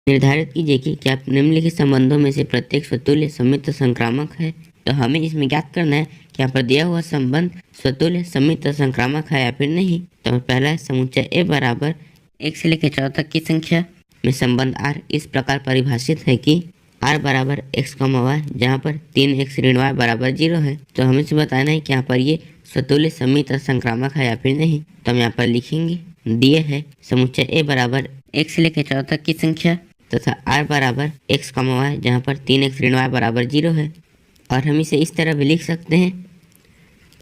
निर्धारित कीजिए कि क्या निम्नलिखित संबंधों में से प्रत्येक स्वतुल्य सम्मिश्र संक्रामक है। तो हमें इसमें ज्ञात करना है कि यहाँ पर दिया हुआ संबंध स्वतुल्य सम्मिश्र संक्रामक है या फिर नहीं। तो पहला है समुच्चय ए बराबर 1 से लेकर 14 तक की संख्या में संबंध R इस प्रकार परिभाषित है कि R बराबर x, y जहाँ पर 3x ऋण y बराबर 0 है। तो हमें इसे बताना है कि यहाँ पर ये स्वतुल्य सम्मिश्र संक्रामक है या फिर नहीं। तो हम यहाँ पर लिखेंगे दिए है समुच्चय ए बराबर 1 से लेकर 14 तक की संख्या तथा R बराबर x, y जहाँ पर 3x ऋण y बराबर 0 है। और हम इसे इस तरह भी लिख सकते हैं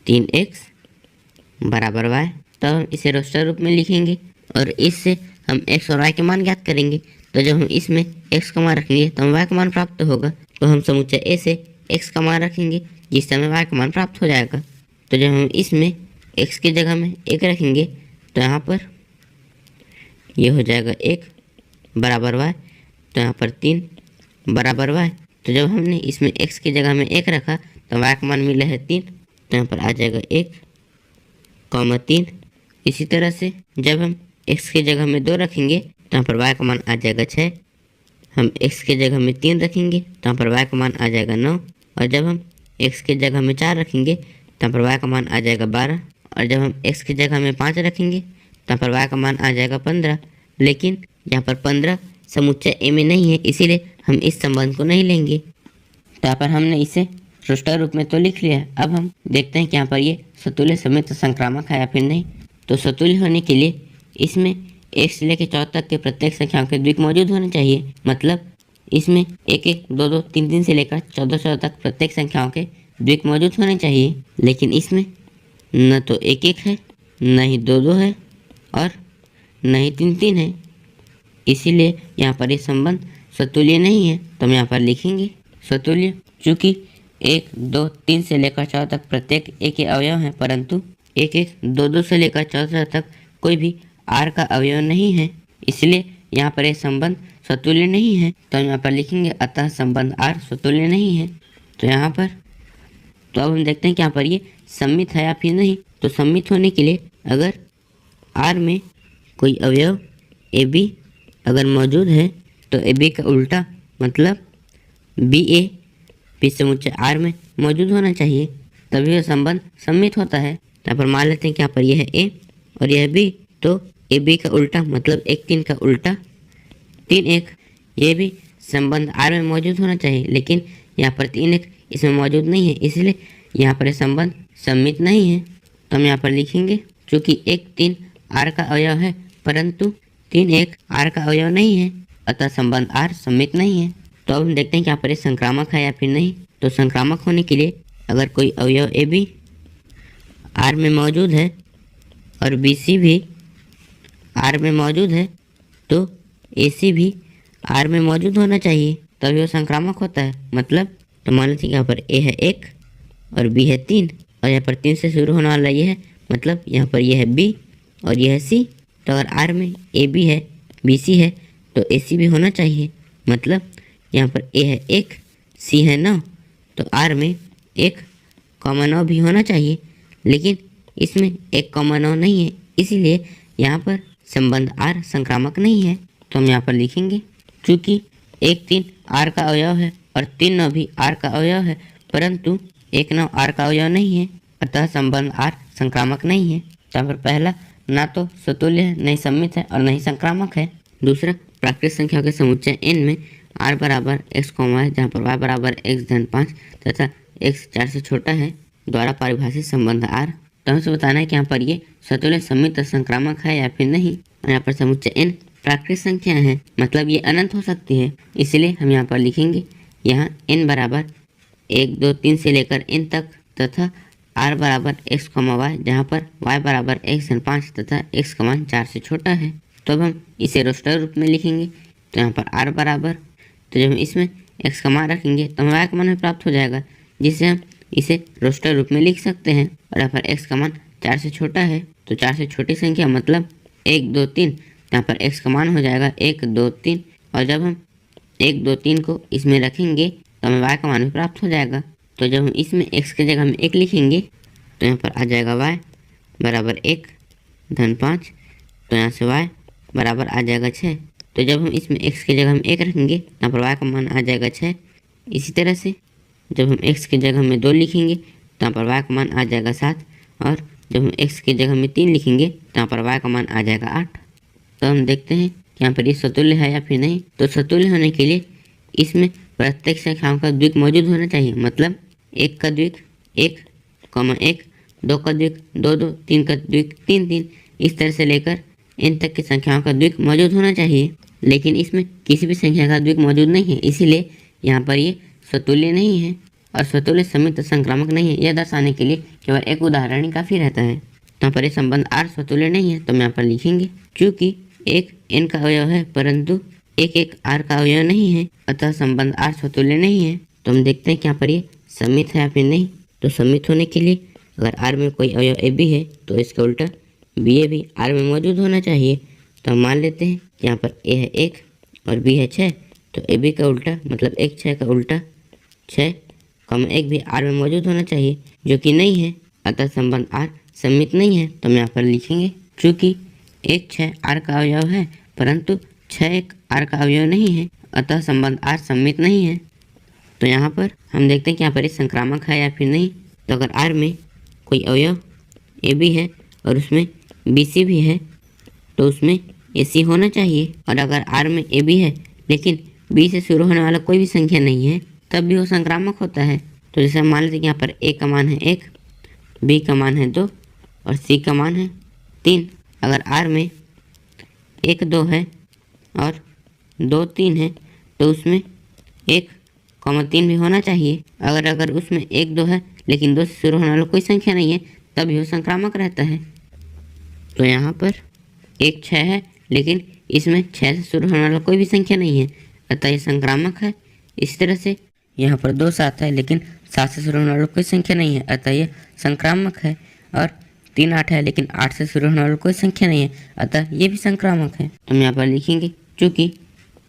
3x बराबर y। तो हम इसे रोस्टर रूप में लिखेंगे और इससे हम x और y के मान ज्ञात करेंगे। तो जब हम इसमें x का मान रखेंगे तो हम y का मान प्राप्त होगा। तो हम समुच्चय a से x का मान रखेंगे जिससे हमें y का मान प्राप्त हो जाएगा। तो जब हम इसमें x की जगह में 1 रखेंगे तो यहाँ पर ये हो जाएगा 1 बराबर y। तो यहाँ पर 3 बराबर y। तो जब हमने इसमें x की जगह में 1 रखा तो y का मान मिला है 3। तो यहाँ पर आ जाएगा 1, 3। इसी तरह से जब हम x की जगह में 2 रखेंगे तो यहाँ पर y का मान आ जाएगा 6। हम x की जगह में 3 रखेंगे तो यहाँ पर y का मान आ जाएगा 9। और जब हम x की जगह में 4 रखेंगे तो यहाँ पर y का मान आ जाएगा 12। और जब हम x की जगह में 5 रखेंगे तो यहाँ पर y का मान आ जाएगा 15। लेकिन यहाँ पर 15 समुच्चय ए में नहीं है, इसीलिए हम इस संबंध को नहीं लेंगे। तो यहाँ पर हमने इसे रोस्टर रूप में तो लिख लिया। अब हम देखते हैं कि यहाँ पर ये स्वतुल्य सम्मिश्र संक्रामक है या फिर नहीं। तो स्वतुल्य होने के लिए इसमें 1 से लेकर 14 तक के प्रत्येक संख्याओं के द्विक मौजूद होने चाहिए। मतलब इसमें 1, 1, 2, 2, 3, 3 से लेकर 14, 14 तक प्रत्येक संख्याओं के द्विक मौजूद होने चाहिए। लेकिन इसमें न तो 1, 1 है, न ही 2, 2 है और न ही 3, 3 है। इसीलिए यहाँ पर ये संबंध स्वतुल्य नहीं है। तो हम यहाँ पर लिखेंगे स्वतुल्य। चूँकि 1, 2, 3 से लेकर 14 तक प्रत्येक एक के अवयव हैं, परंतु 1, 1, 2, 2 से लेकर 14 तक कोई भी R का अवयव नहीं है, इसलिए यहाँ पर ये संबंध स्वतुल्य नहीं है। तो हम यहाँ पर लिखेंगे अतः संबंध R स्वतुल्य नहीं है। तो यहाँ पर अब हम देखते हैं कि यहाँ पर ये सम्मित है या फिर नहीं। तो सम्मित होने के लिए अगर R में कोई अवयव AB अगर मौजूद है तो AB का उल्टा मतलब BA भी समुच्चय R में मौजूद होना चाहिए, तभी यह संबंध सम्मित होता है। यहाँ पर मान लेते हैं कि यहाँ पर यह है A और यह B। तो AB का उल्टा मतलब 1, 3 का उल्टा 3, 1 ये भी संबंध R में मौजूद होना चाहिए। लेकिन यहाँ पर 3, 1 इसमें मौजूद नहीं है, इसलिए यहाँ पर यह संबंध सम्मित नहीं है। तो हम यहाँ पर लिखेंगे चूँकि 1, 3 R का अवयव है परंतु 3, 1 R का अवयव नहीं है, अतः संबंध R सम्मित नहीं है। तो अब हम देखते हैं कि यहाँ पर ये संक्रामक है या फिर नहीं। तो संक्रामक होने के लिए अगर कोई अवयव AB R में मौजूद है और BC भी R में मौजूद है तो AC भी R में मौजूद होना चाहिए, तभी वो संक्रामक होता है। मतलब तो मान लीजिए यहाँ पर A है 1 और B है 3 और यहाँ पर 3 से शुरू होने वाला ये है, मतलब यहाँ पर यह है B और यह है C। तो अगर R में AB है, BC है तो AC भी होना चाहिए। मतलब यहाँ पर A है 1, C है 9 तो R में 1, 9 भी होना चाहिए। लेकिन इसमें 1, 9 नहीं है, इसीलिए यहाँ पर संबंध R संक्रामक नहीं है। तो हम यहाँ पर लिखेंगे चूँकि 1, 3 R का अवयव है और 3, 9 भी R का अवयव है, परंतु 1, 9 R का अवयव नहीं है, अतः संबंध R संक्रामक नहीं है। तो यहाँ पर पहला ना तो स्वतुल्य है, नहीं सम्मित है और नहीं संक्रामक है। दूसरा प्राकृतिक संख्याओं के समुच्चय n में R बराबर x, y जहाँ पर y बराबर x धन 5 तथा x 4 से छोटा है द्वारा परिभाषित संबंध R। तो हमसे बताना है कि यहाँ पर ये स्वतुल्य सम्मिश्र संक्रामक है या फिर नहीं। और यहाँ पर समुच्चय n प्राकृतिक संख्या है, मतलब ये अनंत हो सकती है, इसलिए हम यहाँ पर लिखेंगे यहाँ n बराबर 1, 2, 3 से लेकर n तक तथा R बराबर x, y जहाँ पर y बराबर x धन 5 तथा x का मान 4 से छोटा है। तो अब हम इसे रोस्टर रूप में लिखेंगे। तो यहाँ पर R बराबर, तो जब हम इसमें x का मान रखेंगे तो हमें y का मान भी प्राप्त हो जाएगा, जिससे हम इसे रोस्टर रूप में लिख सकते हैं। और यहाँ पर x का मान 4 से छोटा है तो 4 से छोटी संख्या मतलब 1, 2, 3, यहाँ पर x का मान हो जाएगा 1, 2, 3। और जब हम 1, 2, 3 को इसमें रखेंगे तो हमें y का मान भी प्राप्त हो जाएगा। तो जब हम इसमें x की जगह में 1 लिखेंगे तो यहाँ पर आ जाएगा y बराबर 1 धन 5। तो यहाँ से y बराबर आ जाएगा 6। तो जब हम इसमें x की जगह हम 1 रखेंगे तो यहाँ पर y का मान आ जाएगा 6। इसी तरह से जब हम x की जगह में 2 लिखेंगे तो यहाँ पर y का मान आ जाएगा 7। और जब हम x की जगह में 3 लिखेंगे तो यहाँ पर y का मान आ जाएगा 8। तो हम देखते हैं कि यहाँ पर ये समतुल्य है या फिर नहीं। तो समतुल्य होने के लिए इसमें प्रत्येक संख्याओं का द्विक मौजूद होना चाहिए, मतलब 1 का द्विक 1, 1, 2 का द्विक 2, 2, 3 का द्विक 3, 3, इस तरह से लेकर n तक की संख्याओं का द्विक मौजूद होना चाहिए। लेकिन इसमें किसी भी संख्या का द्विक मौजूद नहीं है, इसीलिए यहाँ पर ये स्वतुल्य नहीं है और स्वतुल्य समित संक्रामक नहीं है। यह दर्शाने के लिए केवल एक उदाहरण ही काफ़ी रहता है। तो यहाँ पर ये संबंध R स्वतुल्य नहीं है, तो हम यहाँ पर लिखेंगे क्योंकि एक n का अवयव है परंतु एक R का अवयव नहीं है, अतः संबंध R स्वतुल्य नहीं है। तो हम देखते हैं कि यहाँ पर ये समित है या फिर नहीं। तो समित होने के लिए अगर R में कोई अवयव AB है तो इसका उल्टा BA भी R में मौजूद होना चाहिए। तो हम मान लेते हैं कि यहाँ पर A है 1 और B है 6, तो AB का उल्टा मतलब 1 6 का उल्टा 6, 1 भी R में मौजूद होना चाहिए, जो कि नहीं है, अतः संबंध R समित नहीं है। तो हम यहाँ पर लिखेंगे चूँकि 1 6 R का अवयव है परंतु 6 1 R का अवयव नहीं है, अतः संबंध R समित नहीं है। तो यहाँ पर हम देखते हैं कि यहाँ पर ये संक्रामक है या फिर नहीं। तो अगर R में कोई अवयव AB है और उसमें BC भी है तो उसमें AC होना चाहिए। और अगर R में AB है लेकिन B से शुरू होने वाला कोई भी संख्या नहीं है तब भी वो संक्रामक होता है। तो जैसे हम मान लेते हैं कि यहाँ पर A का मान है 1, B का मान है 2 और C का मान है 3। अगर R में 1 2 है और 2 3 है तो उसमें 1 3 भी होना चाहिए। अगर उसमें 1 2 है लेकिन 2 से शुरू होने वाला कोई संख्या नहीं है तब भी वो संक्रामक रहता है। तो यहाँ पर 1 6 है लेकिन इसमें 6 से शुरू होने वाला कोई भी संख्या नहीं है, अतः ये संक्रामक है। इस तरह से यहाँ पर 2 7 है लेकिन 7 से शुरू होने वाला कोई संख्या नहीं है, अतः ये संक्रामक है। और 3 8 है लेकिन 8 से शुरू होने वाला कोई संख्या नहीं है, अतः ये भी संक्रामक है। तो हम यहाँ पर लिखेंगे चूँकि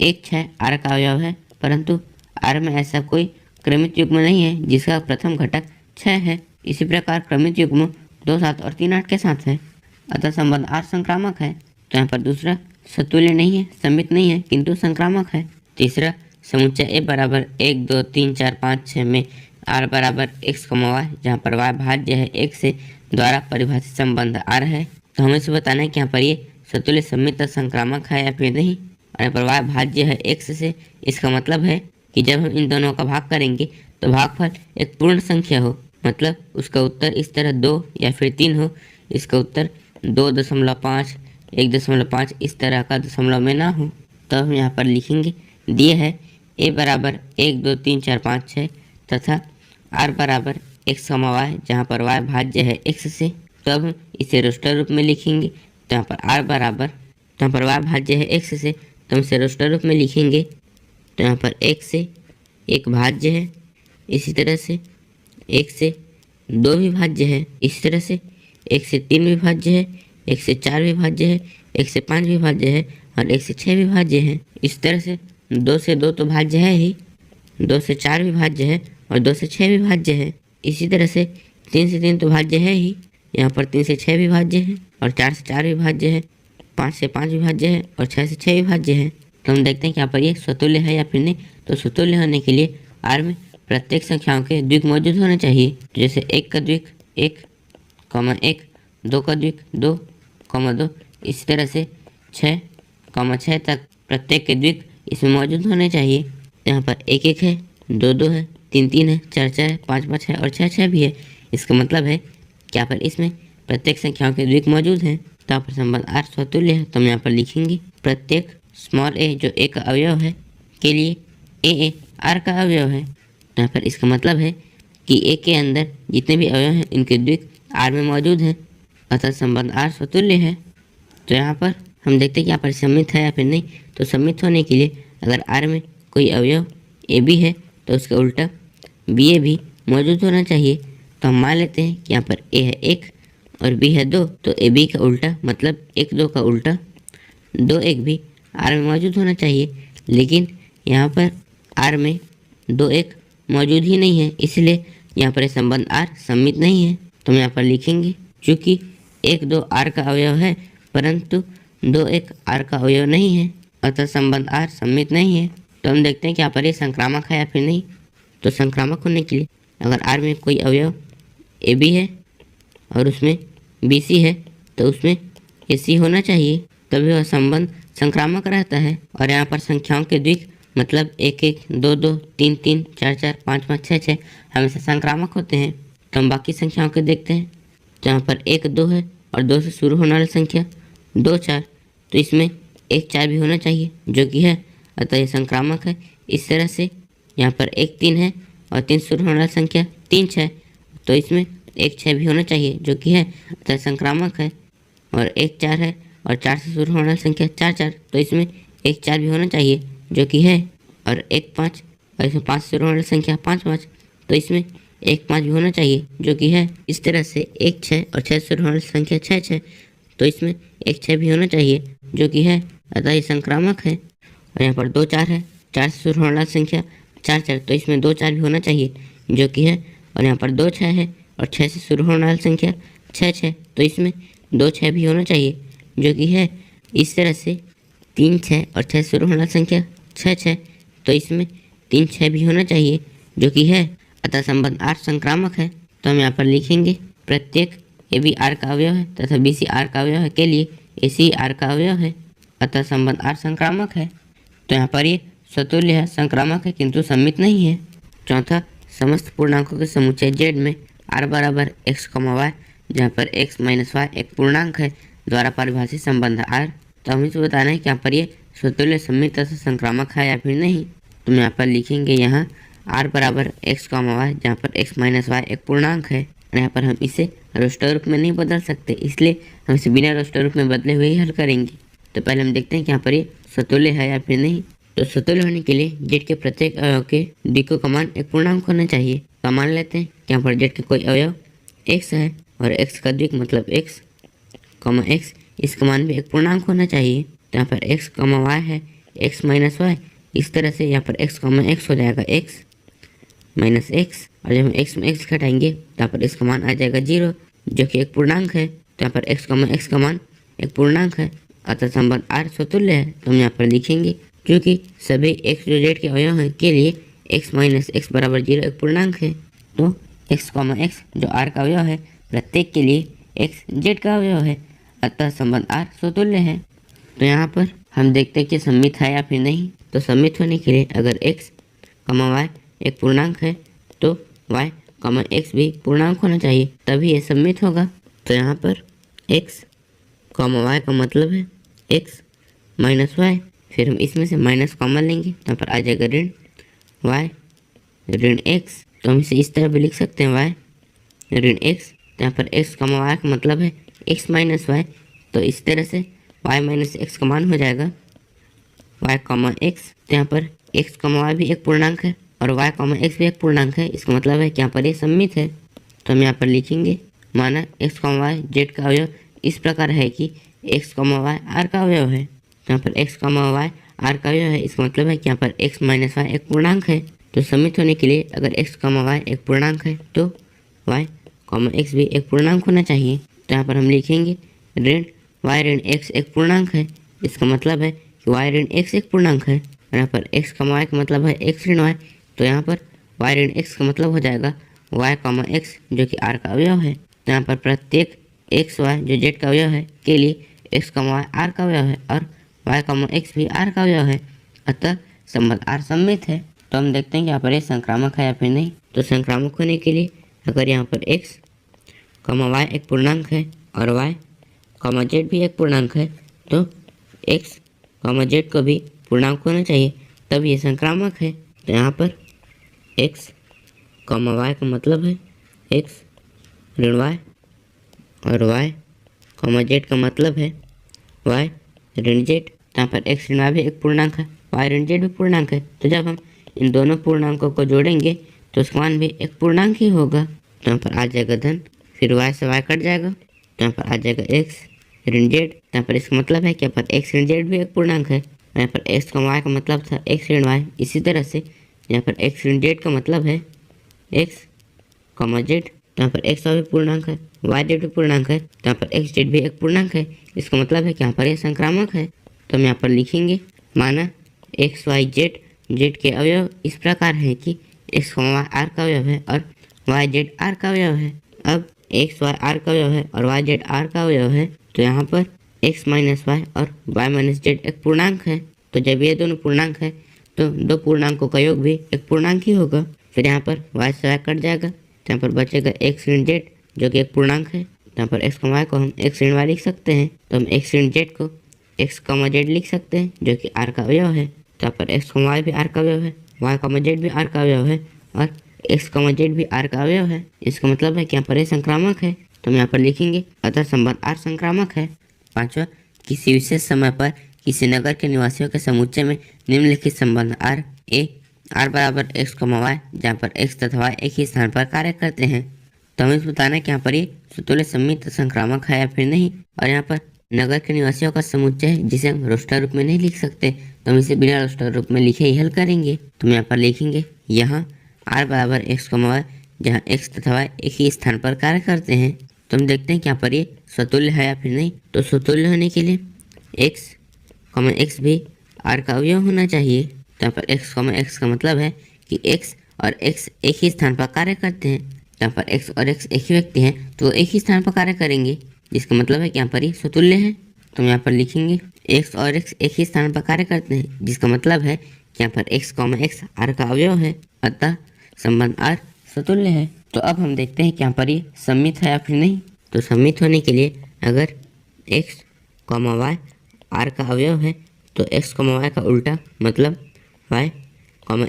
1 6 R का अवयव है परंतु R में ऐसा कोई क्रमित युग्म नहीं है जिसका प्रथम घटक 6 है। इसी प्रकार क्रमित युग्म 2 7 और 3 8 के साथ है, अतः संबंध R संक्रामक है। तो यहाँ पर दूसरा सतुल्य नहीं है, समित नहीं है, किंतु संक्रामक है। तीसरा समुच्चय A बराबर 1 2 3 4 5 6 में R बराबर x, y, जहाँ पर y भाज्य है x से द्वारा परिभाषित संबंध R है। तो हमें इसे बताना है कि यहाँ पर ये सतुल्य समित संक्रामक है या फिर नहीं। और यहाँ पर y भाज्य है x से, इसका मतलब है कि जब हम इन दोनों का भाग करेंगे तो भागफल एक पूर्ण संख्या हो, मतलब उसका उत्तर इस तरह 2 या फिर 3 हो, इसका उत्तर 2.5 1.5 इस तरह का दशमलव में ना हो। तो हम यहाँ पर लिखेंगे दिए है A बराबर 1 2 3 4 5 6 तथा R बराबर x, y, जहाँ पर y भाज्य है x से। तो अब हम इसे रोस्टर रूप में लिखेंगे। तो यहाँ पर R बराबर, तो यहाँ पर y भाज्य है x से, तो हम इसे रोस्टर रूप में लिखेंगे। तो यहाँ पर 1 से 1 भाज्य है, इसी तरह से 1 से 2 भी भाज्य है, इसी तरह से 1 से 3 भी भाज्य है, 1 से 4 भी भाज्य है, 1 से 5 भी भाज्य है और 1 से 6 भी भाज्य है। इस तरह से 2 से 2 तो भाज्य है ही, 2 से 4 भी भाज्य है और 2 से 6 भी भाज्य है। इसी तरह से 3 से 3 तो भाज्य है ही, यहाँ पर 3 से 6 भी भाज्य है और 4 से 4 भी भाज्य है, 5 से 5 भी भाज्य है और 6 से 6 भी भाज्य है। तो हम देखते हैं कि यहाँ पर ये स्वतुल्य है या फिर नहीं। तो स्वतुल्य होने के लिए R में प्रत्येक संख्याओं के द्विक मौजूद होने चाहिए। तो जैसे 1 का द्विक 1, 1, 2 का द्विक 2, 2, इसी तरह से 6, 6 तक प्रत्येक के द्विक इसमें मौजूद होने चाहिए। यहाँ पर 1 1 है, 2 2 है, 3 3 है, 4 4 है, 5 5 है और 6 6 भी है। इसका मतलब है कि यहाँ पर इसमें प्रत्येक संख्याओं के द्विक मौजूद हैं। तो यहाँ पर संबंध R स्वतुल्य है। तो हम यहाँ पर लिखेंगे प्रत्येक स्मॉल a जो a का अवयव है के लिए a R का अवयव है। तो यहाँ पर इसका मतलब है कि a के अंदर जितने भी अवयव हैं इनके द्विक R में मौजूद हैं, अतः संबंध R स्वतुल्य है। तो यहाँ पर हम देखते हैं कि यहाँ पर समित है या फिर नहीं। तो समित होने के लिए अगर R में कोई अवयव AB है तो उसका उल्टा BA भी मौजूद होना चाहिए। तो हम मान लेते हैं कि यहाँ पर A है 1 और B है 2, तो AB का उल्टा मतलब 1 2 का उल्टा 2 1 भी R में मौजूद होना चाहिए। लेकिन यहाँ पर R में 2 1 मौजूद ही नहीं है, इसलिए यहाँ पर संबंध R समित नहीं है। तो हम यहाँ पर लिखेंगे चूँकि 1 2 R का अवयव है परंतु 2 1 R का अवयव नहीं है, अतः संबंध R सममित नहीं है। तो हम देखते हैं कि यहाँ पर ये संक्रामक है या फिर नहीं। तो संक्रामक होने के लिए अगर R में कोई अवयव AB है और उसमें BC है तो उसमें AC होना चाहिए, तभी वह संबंध संक्रामक रहता है। और यहाँ पर संख्याओं के द्विक मतलब 1 1, 2 2, 3 3, 4 4, 5 5, 6 6 हमेशा संक्रामक होते हैं। तो हम बाकी संख्याओं के देखते हैं। तो यहाँ पर 1 2 है और 2 से शुरू होने वाली संख्या 2 4, तो इसमें 1 4 भी होना चाहिए जो कि है, अतः ये संक्रामक है। इस तरह से यहाँ पर 1 3 है और 3 से शुरू होने वाली संख्या 3 6, तो इसमें 1 6 भी होना चाहिए जो कि है, अतः संक्रामक है। और 1 4 है और 4 से शुरू होने वाली संख्या 4 4, तो इसमें 1 4 भी होना चाहिए जो कि है। और 1 5 और इसमें 5 से शुरू होने वाली संख्या 5 5, तो इसमें 1 5 भी होना चाहिए जो कि है। इस तरह से 1 6 और 6 से शुरू होने वाली संख्या 6 6, तो इसमें 1 6 भी होना चाहिए जो कि है, अतः ये संक्रामक है। और यहाँ पर 2 4 है, 4 से शुरू होने वाली संख्या 4 4, तो इसमें 2 4 भी होना चाहिए जो कि है। और यहाँ पर 2 6 है और 6 से शुरू होने वाली संख्या 6 6, तो इसमें 2 6 भी होना चाहिए जो कि है। इस तरह से 3 6 और 6 से शुरू होने वाली संख्या 6 6, तो इसमें 3 6 भी होना चाहिए जो कि है, अतः संबंध R संक्रामक है। तो हम यहाँ पर लिखेंगे प्रत्येक AB R का अवयव है तथा BC R का अवयव है के लिए AC R का अवयव है, अतः संबंध R संक्रामक है। तो यहाँ पर ये स्वतुल्य है, संक्रामक है किंतु सममित नहीं है। चौथा, समस्त पूर्णांकों के समुच्चय Z में R बराबर x, y, जहाँ पर x माइनस y एक पूर्णांक है, द्वारा परिभाषित संबंध R। तो हमें इसे बताना है कि यहाँ पर ये स्वतुल्य, सममित तथा संक्रामक है या फिर नहीं। तो हम यहाँ पर लिखेंगे यहाँ R बराबर x, y, जहाँ पर x माइनस y एक पूर्णांक है। और यहाँ पर हम इसे रोस्टर रूप में नहीं बदल सकते, इसलिए हम इसे बिना रोस्टर रूप में बदले हुए ही हल करेंगे। तो पहले हम देखते हैं कि यहाँ पर ये स्वतुल्य है या फिर नहीं। तो स्वतुल्य होने के लिए Z के प्रत्येक अवयव के द्विकों का मान एक पूर्णांक होना चाहिए। तो मान लेते हैं कि यहाँ पर Z के कोई अवयव x है और x का द्विक मतलब x, x, इसका मान भी एक पूर्णांक होना चाहिए। तो यहाँ पर x, y है, x माइनस y, इस तरह से यहाँ पर x, x हो जाएगा x माइनस x, और जब हम x में x घटाएंगे तो यहाँ पर इसका मान आ जाएगा 0 जो कि एक पूर्णांक है। तो यहाँ पर x का मान एक पूर्णांक है, अतः संबंध R स्वतुल्य है। तो हम यहाँ पर लिखेंगे क्योंकि सभी x जो Z के अवयव हैं के लिए x माइनस x बराबर 0 एक पूर्णांक है। तो x, x जो R का अवयव है प्रत्येक के लिए x Z का अवयव है, अतः संबंध R स्वतुल्य है। तो यहाँ पर हम देखते हैं कि सममित है या फिर नहीं। तो सममित होने के लिए अगर x, y एक पूर्णांक है तो y, x भी पूर्णांक होना चाहिए, तभी ये सममित होगा। तो यहाँ पर x, y का मतलब है x माइनस y, फिर हम इसमें से माइनस कॉमन लेंगे तो यहाँ पर आ जाएगा ऋण y ऋण x। तो हम इसे इस तरह भी लिख सकते हैं y ऋण x। तो यहाँ पर x, y का मतलब है x माइनस y, तो इस तरह से y माइनस x का मान हो जाएगा y, x। तो यहाँ पर x, y भी एक पूर्णांक है और y, x भी एक पूर्णांक है, इसका मतलब है कि यहाँ पर ये सममित है। तो हम यहाँ पर लिखेंगे माना x, y Z का अवयव इस प्रकार है कि x, y R का अवयव है। तो यहाँ पर x, y R का अवयव है, इसका मतलब है कि यहाँ पर x माइनस y एक पूर्णांक है। तो सममित होने के लिए अगर x, y एक पूर्णांक है तो y, x भी एक पूर्णांक होना चाहिए। तो यहाँ पर हम लिखेंगे ऋण y ऋण x एक पूर्णांक है, इसका मतलब है कि y ऋण x एक पूर्णांक है। और यहाँ पर x, y का मतलब है x ऋण y, तो यहाँ पर y ऋण x का मतलब हो जाएगा y, x जो कि R का अवयव है। तो यहाँ पर प्रत्येक x, y जो Z का अवयव है के लिए x, y R का अवयव है और y, x भी R का अवयव है, अतः संबंध R सममित है। तो हम देखते हैं कि यहाँ पर ये संक्रामक है या फिर नहीं। तो संक्रामक होने के लिए अगर यहाँ पर x, y एक पूर्णांक है और y, z भी एक पूर्णांक है, तो x, z को भी पूर्णांक होना चाहिए, तब ये संक्रामक है। तो यहाँ पर x, y का मतलब है x ऋण y और y, z का मतलब है y ऋण z। यहाँ पर x ऋण y भी एक पूर्णांक है, y ऋण z भी पूर्णांक है, तो जब हम इन दोनों पूर्णांकों को जोड़ेंगे तो उसका मान भी एक पूर्णांक ही होगा। तो यहाँ पर आ जाएगा धन, फिर y से y कट जाएगा, तो यहाँ पर आ जाएगा x ऋण z। यहाँ पर इसका मतलब है कि यहाँ पर x ऋण z भी एक पूर्णांक है, यहाँ पर x, y का मतलब था x ऋण y। इसी तरह से यहाँ पर x ऋण z का मतलब है x, z। तो यहाँ पर x भी पूर्णांक है, y z भी पूर्णांक है, तो यहाँ पर x z भी एक पूर्णांक है, इसका मतलब है कि यहाँ पर ये संक्रामक है। तो हम यहाँ पर लिखेंगे माना एक्स वाई जेड जेड के अवयव इस प्रकार हैं कि एक्स वाई आर का अवयव है और वाई जेड आर का अवयव है। अब एक्स वाई आर का अवयव है और वाई जेड आर का अवयव है, तो यहाँ पर एक्स माइनस वाई और वाई माइनस जेड एक पूर्णांक है। तो जब ये दोनों पूर्णांक है तो दो पूर्णांकों का योग भी एक पूर्णांक ही होगा। फिर यहाँ पर वाई से वाई कट जाएगा, तो यहाँ पर बचेगा एक्स ऋण जेड जो कि एक पूर्णांक है। तो यहाँ पर एक्स वाई को हम एक्स ऋण वाई लिख सकते हैं, तो हम एक्स ऋण जेड को एक्स जेड लिख सकते हैं जो कि आर का अवयव है। तो यहाँ पर एक्स वाई भी आर का अवयव है, वाई जेड भी आर का अवयव है और एक्स जेड भी आर का अवयव है। इसका मतलब है कि यहाँ पर ये संक्रामक है, तो हम यहाँ पर लिखेंगे अतः संबंध आर संक्रामक है। पांचवा, किसी विशेष समय पर किसी नगर के निवासियों के समुच्चय में निम्नलिखित संबंध आर ए आर बराबर एक्स वाई, जहाँ पर एक्स तथा वाई एक ही स्थान पर कार्य करते हैं। तो हमें बताना है कि यहाँ पर ये स्वतुल्य सम्मित संक्रामक है या फिर नहीं। और यहाँ पर नगर के निवासियों का समुच्चय है जिसे हम रोस्टर रूप में नहीं लिख सकते, तो हम इसे बिना रोस्टर रूप में लिखे ही हल करेंगे। तो हम यहाँ पर लिखेंगे यहाँ आर बराबर एक्स वाई, जहाँ एक्स तथा वाई एक ही स्थान पर कार्य करते हैं। तो हम देखते हैं कि यहाँ पर ये स्वतुल्य है या फिर नहीं। तो स्वतुल्य होने के लिए एक्स भी आर का अवयव होना चाहिए। तो यहाँ पर एक्स का मतलब है कि एक्स और एक्स एक ही स्थान पर कार्य करते हैं। यहाँ पर एक्स और एक्स एक ही व्यक्ति हैं तो एक ही स्थान पर कार्य करेंगे, जिसका मतलब है कि यहाँ पर ये स्वतुल्य है। तो हम यहाँ पर लिखेंगे एक्स और एक्स एक ही स्थान पर कार्य करते हैं, जिसका मतलब है कि यहाँ पर एक्स आर का अवयव है, अतः संबंध आर स्वतुल्य है। तो अब हम देखते हैं कि यहाँ पर ये सम्मित है या फिर नहीं। तो सम्मित होने के लिए अगर एक्स वाई आर का अवयव है तो एक्स वाई का उल्टा मतलब वाई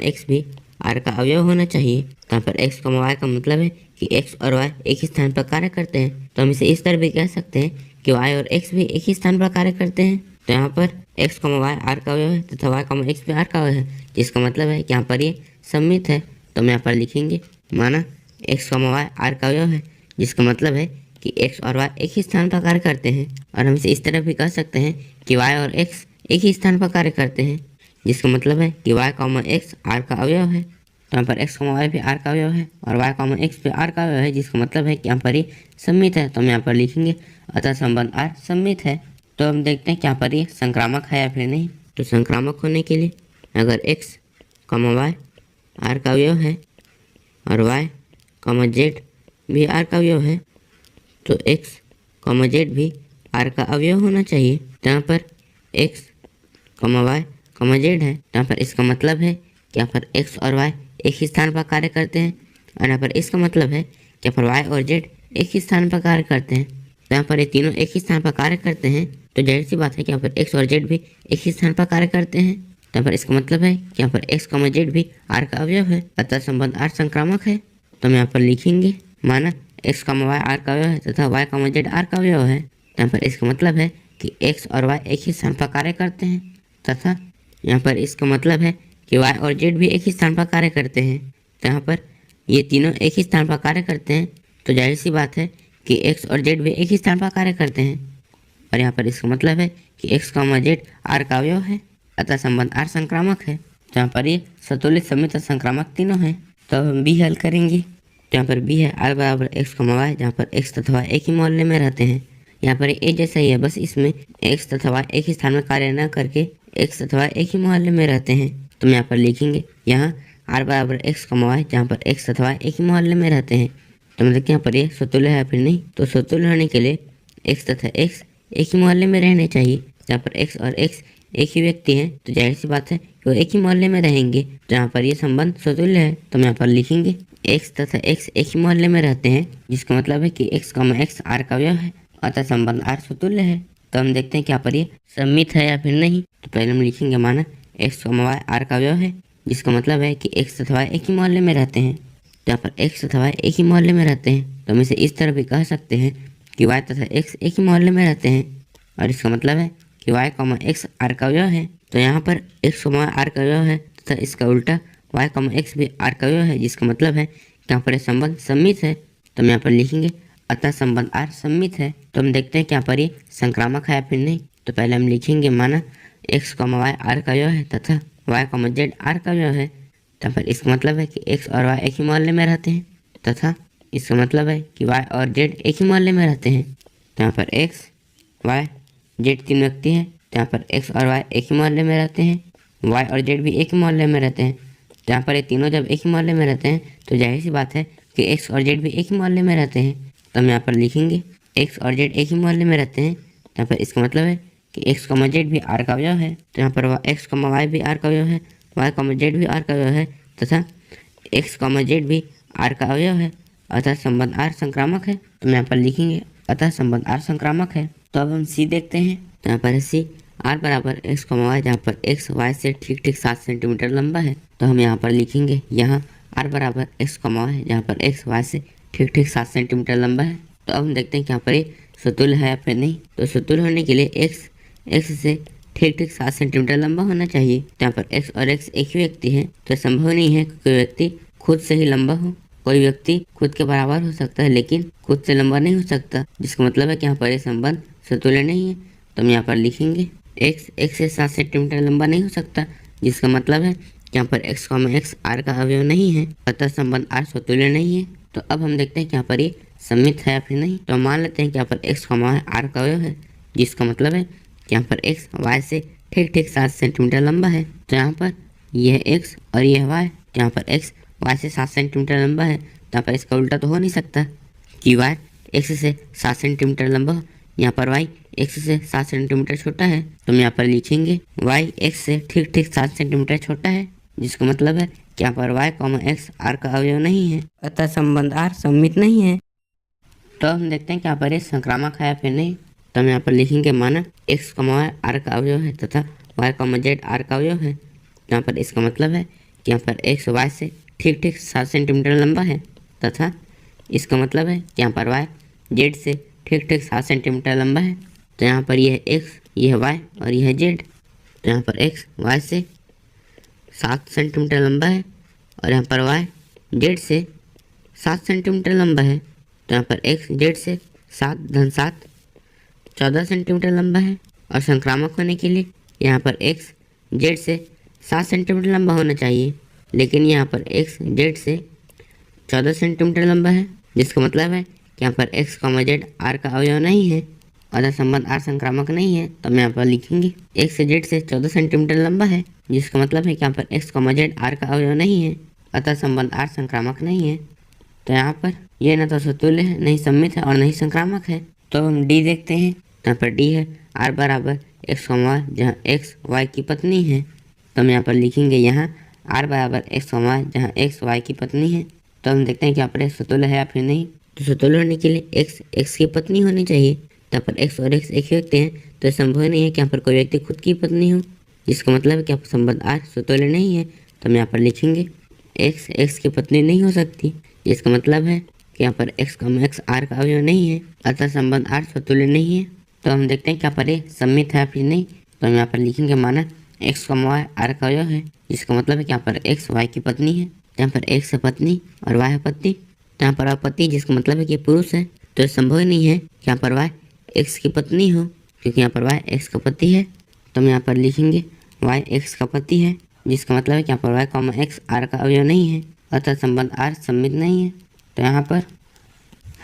एक्स भी आर का अवयव होना चाहिए। तो यहाँ पर एक्स वाई का मतलब है कि एक्स और वाई एक ही स्थान पर कार्य करते हैं। तो हम इसे इस तरह भी कह सकते हैं कि वाई और एक्स भी एक ही स्थान पर कार्य करते हैं। तो यहाँ पर एक्स वाई आर का अवयव है तथा वाई एक्स भी आर का अवयव है, जिसका मतलब है कि यहाँ पर ये सम्मित है। तो हम यहाँ पर लिखेंगे माना एक्स वाई आर का अवयव है, जिसका मतलब है कि एक्स और वाई एक ही स्थान पर कार्य करते हैं। और हम इसे इस तरह भी कह सकते हैं कि वाई और एक्स एक ही स्थान पर कार्य करते हैं, जिसका मतलब है कि वाई एक्स आर का अवयव है। तो यहाँ पर एक्स वाई भी आर का अवयव है और वाई एक्स भी आर का अवयव है, जिसका मतलब है कि यहाँ पर ये सम्मित है। तो हम यहाँ पर लिखेंगे अतः संबंध आर सम्मित है। तो हम देखते हैं कि यहाँ पर ये संक्रामक है या फिर नहीं। तो संक्रामक होने के लिए अगर एक्स वाई आर का अवयव है और वाई जेड भी आर का अवयव है, तो एक्स जेड भी आर का अवयव होना चाहिए। तो यहाँ पर एक्स वाई जेड है, तो यहाँ पर इसका मतलब है कि यहाँ पर एक्स और वाई एक ही स्थान पर कार्य करते हैं। और यहाँ पर इसका मतलब है कि यहाँ पर वाई और जेड एक ही स्थान पर कार्य करते हैं। तो यहाँ पर ये तीनों एक ही स्थान पर कार्य करते हैं, तो जाहिर सी बात है कि यहाँ पर एक्स और जेड भी एक ही स्थान पर कार्य करते हैं। तो यहाँ पर इसका मतलब है कि यहाँ पर एक्स जेड भी आर का अवयव है, अतः संबंध आर संक्रामक है। तो हम यहाँ पर लिखेंगे माना एक्स वाई आर का अवयव है तथा वाई जेड आर का अवयव है। तो यहाँ पर इसका मतलब है कि एक्स और वाई एक ही स्थान पर कार्य करते हैं, तथा यहाँ पर इसका मतलब है कि वाई और जेड भी एक ही स्थान पर कार्य करते हैं। तो यहाँ पर ये तीनों एक ही स्थान पर कार्य करते हैं, तो जाहिर सी बात है कि एक्स और जेड भी एक ही स्थान पर कार्य करते हैं। और यहाँ पर इसका मतलब है कि एक्स जेड आर का अवयव है, अतः संबंध आर संक्रामक है। तो यहाँ पर ये स्वतुल्य सम्मित संक्रामक तीनों हैं। तो हम बी हल करेंगे। तो यहाँ पर बी है आर बराबर एक्स वाई, जहाँ पर एक्स तथा वाई एक ही मोहल्ले में रहते हैं। यहाँ पर ए जैसा ही है, बस इसमें एक्स तथा वाई एक ही स्थान में कार्य न करके एक्स तथा वाई एक ही मोहल्ले में रहते हैं। तो हम यहाँ पर लिखेंगे यहाँ आर बराबर एक्स वाई, जहाँ पर एक्स तथा वाई एक ही मोहल्ले में रहते हैं। तो मतलब कि यहाँ पर ये स्वतुल्य है फिर नहीं। तो स्वतुल्य होने के लिए एक्स तथा एक्स एक ही मोहल्ले में रहने चाहिए। जहाँ पर एक्स और एक्स एक ही व्यक्ति हैं, तो जाहिर सी बात है कि वो एक ही मोहल्ले में रहेंगे। तो यहाँ पर ये संबंध स्वतुल्य है। तो हम यहाँ पर लिखेंगे एक्स तथा एक्स एक ही मोहल्ले में रहते हैं, जिसका मतलब है कि एक्स आर का अवयव है, अतः संबंध आर स्वतुल्य है। तो हम देखते हैं कि यहाँ पर ये सम्मित है या फिर नहीं। तो पहले हम लिखेंगे माना एक्स वाई आर का अवयव है, जिसका मतलब है कि एक्स तथा वाई एक ही मोहल्ले में रहते हैं। तो यहाँ पर एक्स तथा वाई एक ही मोहल्ले में रहते हैं, तो हम इसे इस तरह भी कह सकते हैं कि वाई तथा एक्स एक ही मोहल्ले में रहते हैं। और इसका मतलब है कि वाई एक्स आर का अवयव है। तो यहाँ पर एक्स वाई आर का अवयव है तथा इसका उल्टा वाई एक्स भी आर का अवयव है, जिसका मतलब है कि यहाँ पर संबंध सम्मित है। तो हम यहाँ पर लिखेंगे अतः संबंध आर सम्मित है। तो हम देखते हैं कि यहाँ पर ये संक्रामक है या फिर नहीं। तो पहले हम लिखेंगे माना एक्स वाई आर का अवयव है तथा वाई जेड आर का अवयव है। तो पर इसका मतलब है कि एक्स और वाई एक ही मोहल्ले में रहते हैं, तथा इसका मतलब है कि वाई और जेड एक ही मोहल्ले में रहते हैं। तो यहाँ पर एक्स वाई जेड तीन व्यक्ति हैं, तो यहाँ पर एक्स और वाई एक ही मोहल्ले में रहते हैं, वाई और जेड भी एक ही मोहल्ले में रहते हैं। तो यहाँ पर ये तीनों जब एक ही मोहल्ले में रहते हैं तो जाहिर सी बात है कि एक्स और जेड भी एक ही मोहल्ले में रहते हैं। तो हम यहाँ पर लिखेंगे एक्स और जेड एक ही मोहल्ले में रहते हैं। तो यहाँ पर इसका मतलब है कि एक्स कॉमा जेड भी आर का अवयव है। तो यहाँ पर एक्स कॉमा वाई भी आर का अवयव है, वाई कॉमा जेड भी आर का अवयव है तथा एक्स कॉमा जेड भी आर का अवयव है, अतः संबंध आर संक्रामक है। तो यहाँ पर लिखेंगे अतः संबंध आर संक्रामक है। तो अब हम सी देखते हैं। तो यहाँ पर सी आर बराबर एक्स कॉमा वाई, जहाँ पर एक्स वाई से ठीक ठीक 7 सेंटीमीटर लंबा है। तो हम यहाँ पर लिखेंगे यहाँ आर बराबर एक्स कॉमा वाई, जहाँ पर एक्स वाई से ठीक ठीक 7 सेंटीमीटर लंबा है। तो अब हम देखते हैं कि यहाँ पर ये सतुल्य है या फिर नहीं। तो सतुल्य होने के लिए एक्स से ठीक ठीक 7 सेंटीमीटर लंबा होना चाहिए। तो यहाँ पर एक्स और एक्स एक ही व्यक्ति है, तो संभव नहीं है कि कोई व्यक्ति खुद से ही लंबा हो। कोई व्यक्ति खुद के बराबर हो सकता है लेकिन खुद से लंबा नहीं हो सकता, जिसका मतलब है कि यहाँ पर ये संबंध सतुल्य नहीं है। तो हम यहाँ पर लिखेंगे एक्स से 7 सेंटीमीटर लंबा नहीं हो सकता, जिसका मतलब है कि यहाँ पर एक्स कॉमा एक्स आर का अवयव नहीं है, अतः संबंध आर सतुल्य नहीं है। तो अब हम देखते हैं कि यहाँ पर ये सममित है या फिर नहीं। तो मान लेते हैं कि यहाँ पर एक्स कॉमा आर का अवयव है, जिसका मतलब है कि यहाँ पर एक्स वाई से ठीक ठीक 7 सेंटीमीटर लंबा है। तो यहाँ पर यह एक्स और यह वाई, यहाँ पर एक्स वाई से 7 सेंटीमीटर लंबा है, तो यहाँ पर इसका उल्टा तो हो नहीं सकता कि वाई एक्स से 7 सेंटीमीटर लंबा हो। यहाँ पर वाई एक्स से 7 सेंटीमीटर छोटा है, तो हम यहाँ पर लिखेंगे वाई एक्स से ठीक ठीक 7 सेंटीमीटर छोटा है, जिसका मतलब है कि यहाँ पर वाई कॉमा एक्स आर का अवयव नहीं है, अतः संबंध आर सममित नहीं है। तो हम देखते हैं कि यहाँ पर ये संक्रामक है या फिर नहीं। तो हम यहाँ पर लिखेंगे माना एक्स कॉमा वाई आर का अवयव है तथा वाई कॉमा जेड आर का अवयव है। यहाँ पर इसका मतलब है कि यहाँ पर एक्स वाई से ठीक ठीक 7 सेंटीमीटर लंबा है तथा इसका मतलब है कि यहाँ पर वाई जेड से ठीक ठीक 7 सेंटीमीटर लंबा है। तो यहाँ पर यह एक्स, यह वाई और यह जेड। तो यहाँ पर एक्स वाई से 7 सेंटीमीटर लंबा है और यहाँ पर वाई जेड से 7 सेंटीमीटर लंबा है। तो यहाँ पर एक्स जेड से 7 धन 7 14 सेंटीमीटर लंबा है। और संक्रामक होने के लिए यहाँ पर एक्स जेड से 7 सेंटीमीटर लंबा होना चाहिए, लेकिन यहाँ पर एक्स जेड से 14 सेंटीमीटर लंबा है, जिसका मतलब है कि यहाँ पर एक्स कॉमा जेड आर का अवयव नहीं है, अतः संबंध आर संक्रामक नहीं है। तो हम यहाँ पर लिखेंगे एक्स जेड से 14 सेंटीमीटर लंबा है, जिसका मतलब है कि यहाँ पर एक्स कॉमा जेड आर का अवयव नहीं है, अतः संबंध आर संक्रामक नहीं है। तो यहाँ पर यह न तो सतुल्य है, नहीं सममित है और नहीं संक्रामक है। तो हम डी देखते हैं। तो यहाँ पर डी है आर बराबर एक्स कॉमा वाई, जहाँ एक्स वाई की पत्नी है। तो हम यहाँ पर लिखेंगे यहाँ आर बराबर एक्स कॉमा वाई, जहाँ एक्स वाई की पत्नी है। तो हम देखते हैं कि यहाँ पर सतुल्य है या फिर नहीं। तो सतुल्य होने के लिए एक्स एक्स की पत्नी होनी चाहिए। तो यहाँ पर एक्स और एक्स एक ही व्यक्ति हैं, तो संभव नहीं है कि यहाँ पर कोई व्यक्ति खुद की पत्नी हो, जिसका मतलब है कि यहाँ पर संबंध आर सतुल्य नहीं है। तो हम यहाँ पर लिखेंगे एक्स एक्स की पत्नी नहीं हो सकती, जिसका मतलब है कि यहाँ पर एक्स कॉमा एक्स आर का अवयव नहीं है, अतः संबंध आर सतुल्य नहीं है। तो हम देखते हैं कि यहाँ पर ये सममित है या फिर नहीं। तो हम यहाँ पर लिखेंगे माना एक्स कॉमा वाई आर का अवयव है, जिसका मतलब है कि यहाँ पर एक्स वाई की पत्नी है। यहाँ पर एक्स है पत्नी और वाई है पति। तो यहाँ पर पति, जिसका मतलब है कि पुरुष है, तो संभव ही नहीं है कि यहाँ पर वाई एक्स की पत्नी हो, क्योंकि यहाँ पर वाई एक्स का पति है। तो हम यहाँ पर लिखेंगे वाई एक्स का पति है, जिसका मतलब है कि यहाँ पर वाई कॉमा एक्स आर का अवयव नहीं है, अतः संबंध आर सममित नहीं है। तो यहाँ पर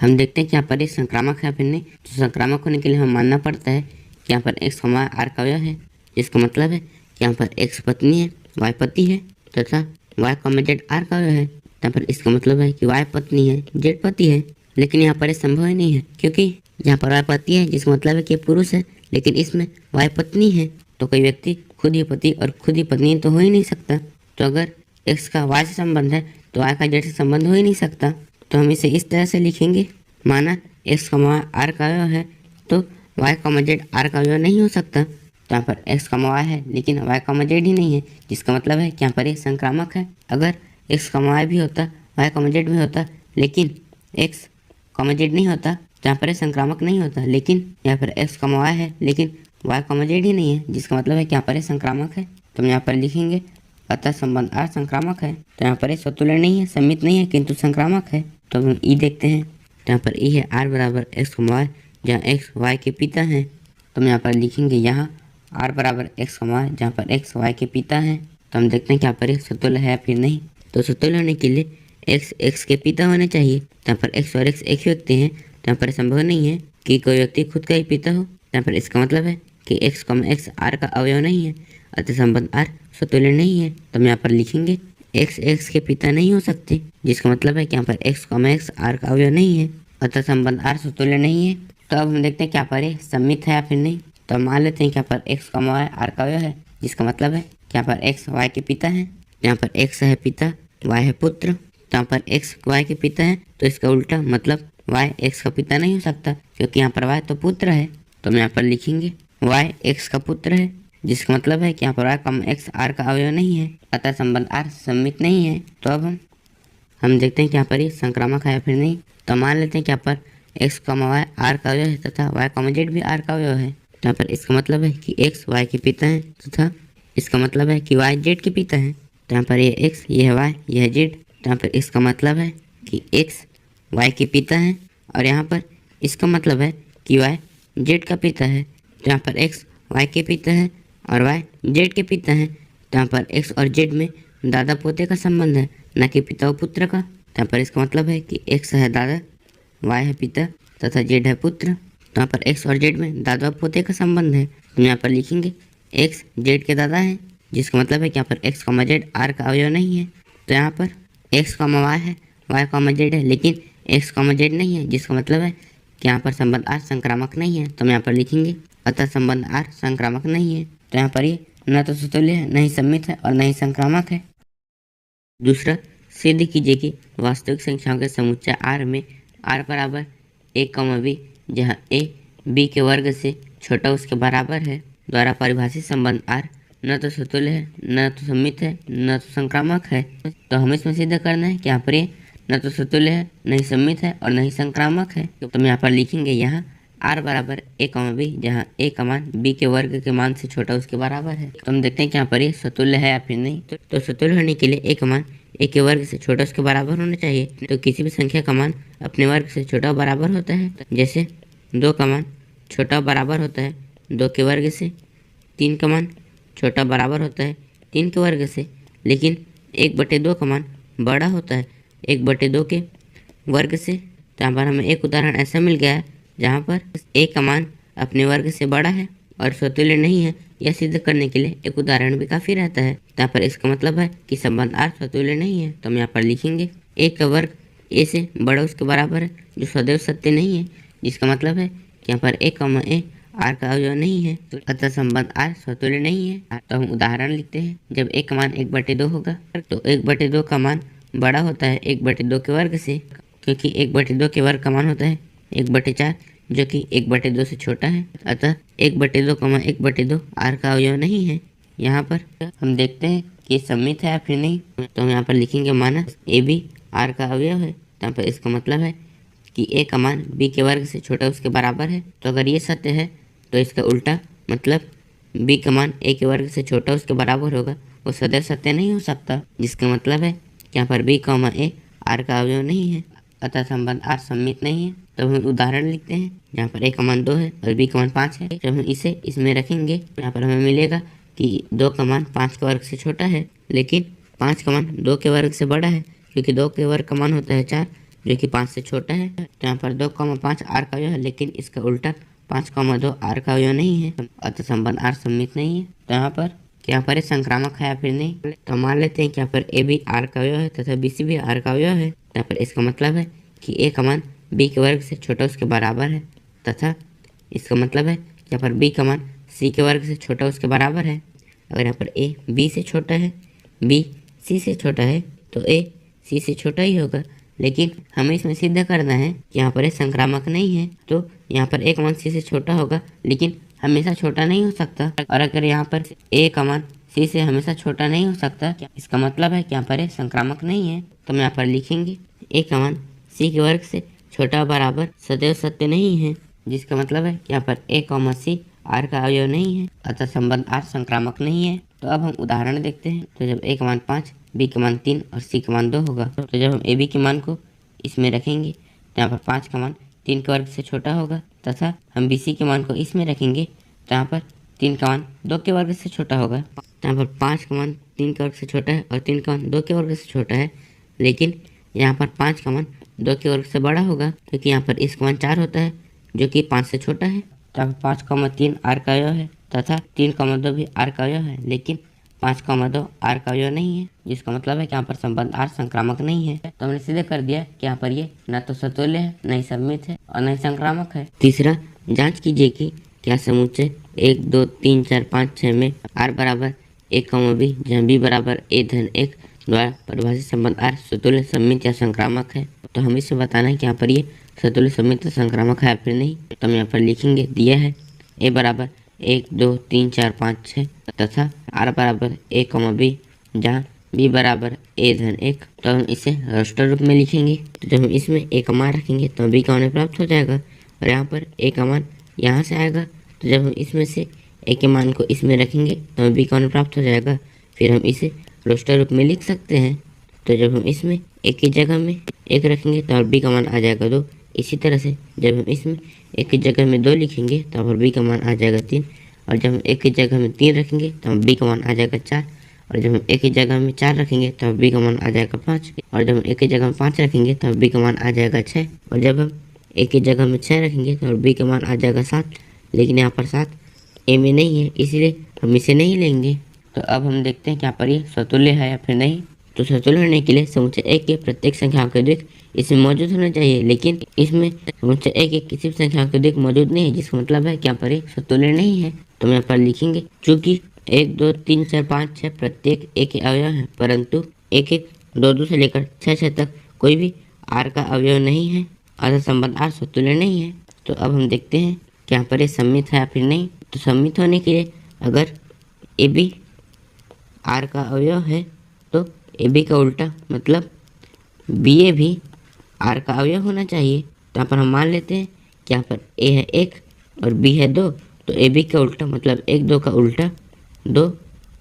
हम देखते हैं कि यहाँ पर ये संक्रामक है फिर नहीं। तो संक्रामक होने के लिए हमें मानना पड़ता है कि यहाँ पर एक्स कॉमा आर का अवयव है, जिसका मतलब है कि यहाँ पर एक्स पत्नी है, वाई पति है तथा वाई कॉमा जेड आर का अवयव है। यहाँ पर इसका मतलब है कि वाई पत्नी है, जेड पति है, लेकिन यहाँ पर ये संभव ही नहीं है, क्योंकि यहाँ पर वाई पति है, जिसका मतलब है कि पुरुष है, लेकिन इसमें वाई पत्नी है। तो कोई व्यक्ति खुद ही पति और खुद ही पत्नी तो हो ही नहीं सकता। तो अगर एक्स का वाई से संबंध है तो वाई का जेड से संबंध हो ही नहीं सकता। तो हम इसे इस तरह से लिखेंगे, माना एक्स कॉमा आर का अवयव है तो वाई कॉमा जेड आर का अवयव नहीं हो सकता। तो यहाँ पर एक्स कॉमा वाई है लेकिन वाई कॉमा जेड ही नहीं है, जिसका मतलब है कि यहाँ पर एक संक्रामक है। अगर एक्स कॉमा वाई भी होता, वाई कॉमा जेड भी होता, लेकिन एक्स कॉमा जेड नहीं होता, तो यहाँ पर एक संक्रामक नहीं होता। लेकिन यहाँ पर एक्स कॉमा वाई है लेकिन वाई कॉमा जेड ही नहीं है, जिसका मतलब है कि यहाँ पर एक संक्रामक है। तो हम यहाँ पर लिखेंगे अतः संबंध आर संक्रामक है। तो यहाँ पर सतुल्य नहीं है, सममित नहीं है, किंतु संक्रामक है। तो हम ई देखते हैं। तो यहाँ पर ई है आर बराबर एक्स कॉमा वाई, जहाँ एक्स वाई के पिता हैं। तो हम यहाँ पर लिखेंगे यहाँ आर बराबर एक्स कॉमा वाई, जहाँ पर एक्स वाई के पिता हैं। तो हम देखते हैं कि यहाँ पर सतुल्य है या फिर नहीं। तो सतुल्य होने के लिए एक्स एक्स के पिता होने चाहिए। तो यहाँ पर एक्स और एक्स एक ही व्यक्ति हैं, तो यहाँ पर संभव नहीं है कि कोई व्यक्ति खुद का ही पिता हो। यहाँ पर इसका मतलब है कि x, x r का अवयव नहीं है, अतः संबंध r स्वतुल्य नहीं है। तो हम यहाँ पर लिखेंगे x के पिता नहीं हो सकते, जिसका मतलब है कि यहाँ पर x, x r का अवयव नहीं है, अतः संबंध r स्वतुल्य नहीं है। तो अब हम देखते हैं क्या पर ये सममित है या फिर नहीं। तो मान लेते हैं कि यहाँ पर x, y r का अवयव है, जिसका मतलब है कि यहाँ पर x y के पिता है। यहाँ पर x है पिता, y है पुत्र। तो यहाँ पर x y के पिता है, तो इसका उल्टा मतलब y x का पिता नहीं हो सकता, क्योंकि यहाँ पर y तो पुत्र है। तो हम यहाँ पर लिखेंगे y x का पुत्र है, जिसका मतलब है कि यहाँ पर y, x r का अवयव नहीं है, अतः संबंध r सममित नहीं है। तो अब हम देखते हैं कि यहाँ पर ये संक्रामक है या फिर नहीं। तो मान लेते हैं कि यहाँ पर x, y r का अवयव है तथा y, z भी r का अवयव है। तो यहाँ पर इसका मतलब है कि x y के पिता है तथा इसका मतलब है कि y z के पिता है। तो यहाँ पर ये x, ये है y, ये है z। तो यहाँ पर इसका मतलब है कि x y के पिता है और यहाँ पर इसका मतलब है कि y z का पिता है। तो यहाँ पर x y के पिता है और y z के पिता है। तो यहाँ पर x और z में दादा पोते का संबंध है, न कि पिता और पुत्र का। तो यहाँ पर इसका मतलब है कि x है दादा, y है पिता तथा z है पुत्र। तो यहाँ पर x और z में दादा और पोते का संबंध है। तो यहाँ पर लिखेंगे x z के दादा है, जिसका मतलब है कि यहाँ पर x, z r का अवयव नहीं है। तो यहाँ पर x, y है, y, z है, लेकिन x, z नहीं है, जिसका मतलब है कि यहाँ पर संबंध r संक्रामक नहीं है। तो हम यहाँ पर लिखेंगे अतः संबंध r संक्रामक नहीं है। तो यहाँ पर ये न तो स्वतुल्य है, न ही सममित है और न ही संक्रामक है। दूसरा, सिद्ध कीजिए कि वास्तविक संख्याओं के समुच्चय r में r बराबर a, b, जहाँ a b के वर्ग से छोटा उसके बराबर है, द्वारा परिभाषित संबंध r न तो स्वतुल्य है, न तो सममित है, न तो संक्रामक है। तो हमें इसमें सिद्ध करना है कि यहाँ पर ये न तो स्वतुल्य है, न ही सममित है और न ही संक्रामक है। तो हम यहाँ पर लिखेंगे यहाँ r बराबर a, b, जहाँ a का मान b के वर्ग के मान से छोटा उसके बराबर है। तो हम देखते हैं कि यहाँ पर ये स्वतुल्य है या फिर नहीं। तो स्वतुल्य होने के लिए a का मान a के वर्ग से छोटा उसके बराबर होना चाहिए। तो किसी भी संख्या का मान अपने वर्ग से छोटा बराबर होता है। जैसे 2 का मान छोटा बराबर होता है 2 के वर्ग से, 3 का मान छोटा बराबर होता है 3 के वर्ग से, लेकिन 1/2 का मान बड़ा होता है 1/2 के वर्ग से। तो यहाँ पर हमें एक उदाहरण ऐसा मिल गया है जहाँ पर a का मान अपने वर्ग से बड़ा है और स्वतुल्य नहीं है। यह सिद्ध करने के लिए एक उदाहरण भी काफ़ी रहता है। तो यहाँ पर इसका मतलब है कि संबंध r स्वतुल्य नहीं है। तो हम यहाँ पर लिखेंगे a का वर्ग a से बड़ा उसके बराबर है, जो सदैव सत्य नहीं है, जिसका मतलब है कि यहाँ पर a, a r का अवयव नहीं है, अतः संबंध r स्वतुल्य नहीं है। तो हम उदाहरण लिखते हैं। जब a का मान 1/2 होगा तो 1/2 का मान बड़ा होता है 1/2 के वर्ग से, क्योंकि 1/2 के वर्ग का मान होता है 1/4, जो कि 1/2 से छोटा है। अतः 1/2 का मान 1/2 r का अवयव नहीं है। यहाँ पर हम देखते हैं कि सममित है या फिर नहीं। तो हम यहाँ पर लिखेंगे माना a b r का अवयव है। तो यहाँ पर इसका मतलब है कि a का मान b के वर्ग से छोटा उसके बराबर है। तो अगर ये सत्य है तो इसका उल्टा मतलब b का मान a के वर्ग से छोटा उसके बराबर होगा, वो सदैव सत्य नहीं हो सकता, जिसका मतलब है कि यहाँ पर b, a r का अवयव नहीं है, अतः संबंध r सममित नहीं है। तो हम उदाहरण लिखते हैं जहाँ पर a का मान 2 है और b का मान 5 है। जब हम इसे इसमें रखेंगे यहाँ पर हमें मिलेगा कि 2 का मान 5 के वर्ग से छोटा है, लेकिन 5 का मान 2 के वर्ग से बड़ा है, क्योंकि 2 के वर्ग का मान होता है 4, जो कि 5 से छोटा है। तो यहाँ पर 2,5 r का अवयव है, लेकिन इसका उल्टा 5,2 r का अवयव नहीं है, अतः संबंध r सममित नहीं है। तो यहाँ पर क्या पर संक्रामक है या फिर नहीं। तो मान लेते हैं कि यहाँ पर a भी r का अवयव है तथा b c भी r का अवयव है। यहाँ पर इसका मतलब है कि a का मान b के वर्ग से छोटा उसके बराबर है, तथा इसका मतलब है कि यहाँ पर b का मान c के वर्ग से छोटा उसके बराबर है। अगर यहाँ पर a b से छोटा है, b c से छोटा है, तो a c से छोटा ही होगा। लेकिन हमें इसमें सिद्ध करना है कि यहाँ पर संक्रामक नहीं है। तो यहाँ पर a का मान c से छोटा होगा, लेकिन हमेशा छोटा नहीं हो सकता। और अगर यहाँ पर a का मान c से हमेशा छोटा नहीं हो सकता, इसका मतलब है कि यहाँ पर संक्रामक नहीं है। तो हम यहाँ पर लिखेंगे a का मान c के वर्ग से छोटा बराबर सदैव सत्य नहीं है, जिसका मतलब है कि यहाँ पर a, c r का अवयव नहीं है, अतः संबंध r संक्रामक नहीं है। तो अब हम उदाहरण देखते हैं। तो जब a का मान 5, b का मान 3 और c का मान 2 होगा, तो जब हम ab के मान को इसमें रखेंगे तो यहाँ पर 5 का मान 3 के वर्ग से छोटा होगा, तथा हम bc के मान को इसमें रखेंगे तो यहाँ पर 3 का मान 2 के वर्ग से छोटा होगा। तो यहाँ पर 5 का मान 3 के वर्ग से छोटा है और 3 का मान 2 के वर्ग से छोटा है, लेकिन यहाँ पर 5 का मान 2 के वर्ग से बड़ा होगा, क्योंकि यहाँ पर इसका मान 4 होता है, जो कि 5 से छोटा है। तो तो 5,3 आर का अवयव है तथा 3,2 भी आर का अवयव है, लेकिन 5,2 आर का अवयव नहीं है, जिसका मतलब है कि यहाँ पर संबंध आर संक्रामक नहीं है। तो हमने सीधे कर दिया कि यहाँ पर ये न तो सतुल्य है, न ही सममित है और न ही संक्रामक है। तीसरा, जांच कीजिए कि क्या समुच्चय 1, 2, 3, 4, 5, 6 में आर बराबर 1, जहाँ बी बराबर a-1 द्वारा परिभाषित संबंध आर सतुल्य, सममित या संक्रामक है। तो हमें इसे बताना है कि यहाँ पर ये सतुल्य, सममित या संक्रामक है या फिर नहीं। तो हम यहाँ पर लिखेंगे, दिया है a बराबर 1, 2, 3, 4, 5, 6 तथा आर बराबर a, जहाँ b बराबर a-1। तो हम इसे रास्टर रूप में लिखेंगे। तो जब हम इसमें a का मान रखेंगे तो b का मान प्राप्त हो जाएगा और यहाँ पर a का मान यहाँ से आएगा। तो जब हम इसमें से a के मान को इसमें रखेंगे तो हमें b का मान प्राप्त हो जाएगा। फिर हम इसे रास्टर रूप में लिख सकते हैं। तो जब हम इसमें a की जगह में 1 रखेंगे तो b का मान आ जाएगा 2। इसी तरह से जब हम इसमें a की जगह में 2 लिखेंगे तो b का मान आ जाएगा 3। और जब हम a की जगह में 3 रखेंगे तो b का मान आ जाएगा 4। और जब हम a की जगह में 4 रखेंगे तो b का मान आ जाएगा 5। और जब हम a की जगह में 5 रखेंगे तो b का मान आ जाएगा 6। और जब हम a की जगह में 6 रखेंगे तो b का मान आ जाएगा 7। लेकिन यहाँ पर 7 a में नहीं है, इसलिए हम इसे नहीं लेंगे। तो अब हम देखते हैं कि यहाँ पर ये सतुल्य है या फिर नहीं। तो सतुल्य होने के लिए समुच्चय A के प्रत्येक संख्या के द्विक इसमें मौजूद होना चाहिए, लेकिन इसमें समुच्चय A के किसी भी संख्या के द्विक मौजूद नहीं है, जिसका मतलब है कि यहाँ पर ये सतुल्य नहीं है। तो हम यहाँ पर लिखेंगे, चूंकि 1, 2, 3, 4, 5, 6 प्रत्येक A के अवयव है, परंतु 1, 1, 2, 2 से लेकर 6, 6 तक कोई भी R का अवयव नहीं है, अतः संबंध R सतुल्य नहीं है। तो अब हम देखते हैं कि यहाँ पर ये सम्मित है या फिर नहीं। तो सम्मित होने के लिए अगर AB R का अवयव है तो AB का उल्टा मतलब BA भी R का अवयव होना चाहिए। तो यहाँ पर हम मान लेते हैं कि यहाँ पर A है 1 और B है 2, तो AB का उल्टा मतलब 1, 2 का उल्टा 2,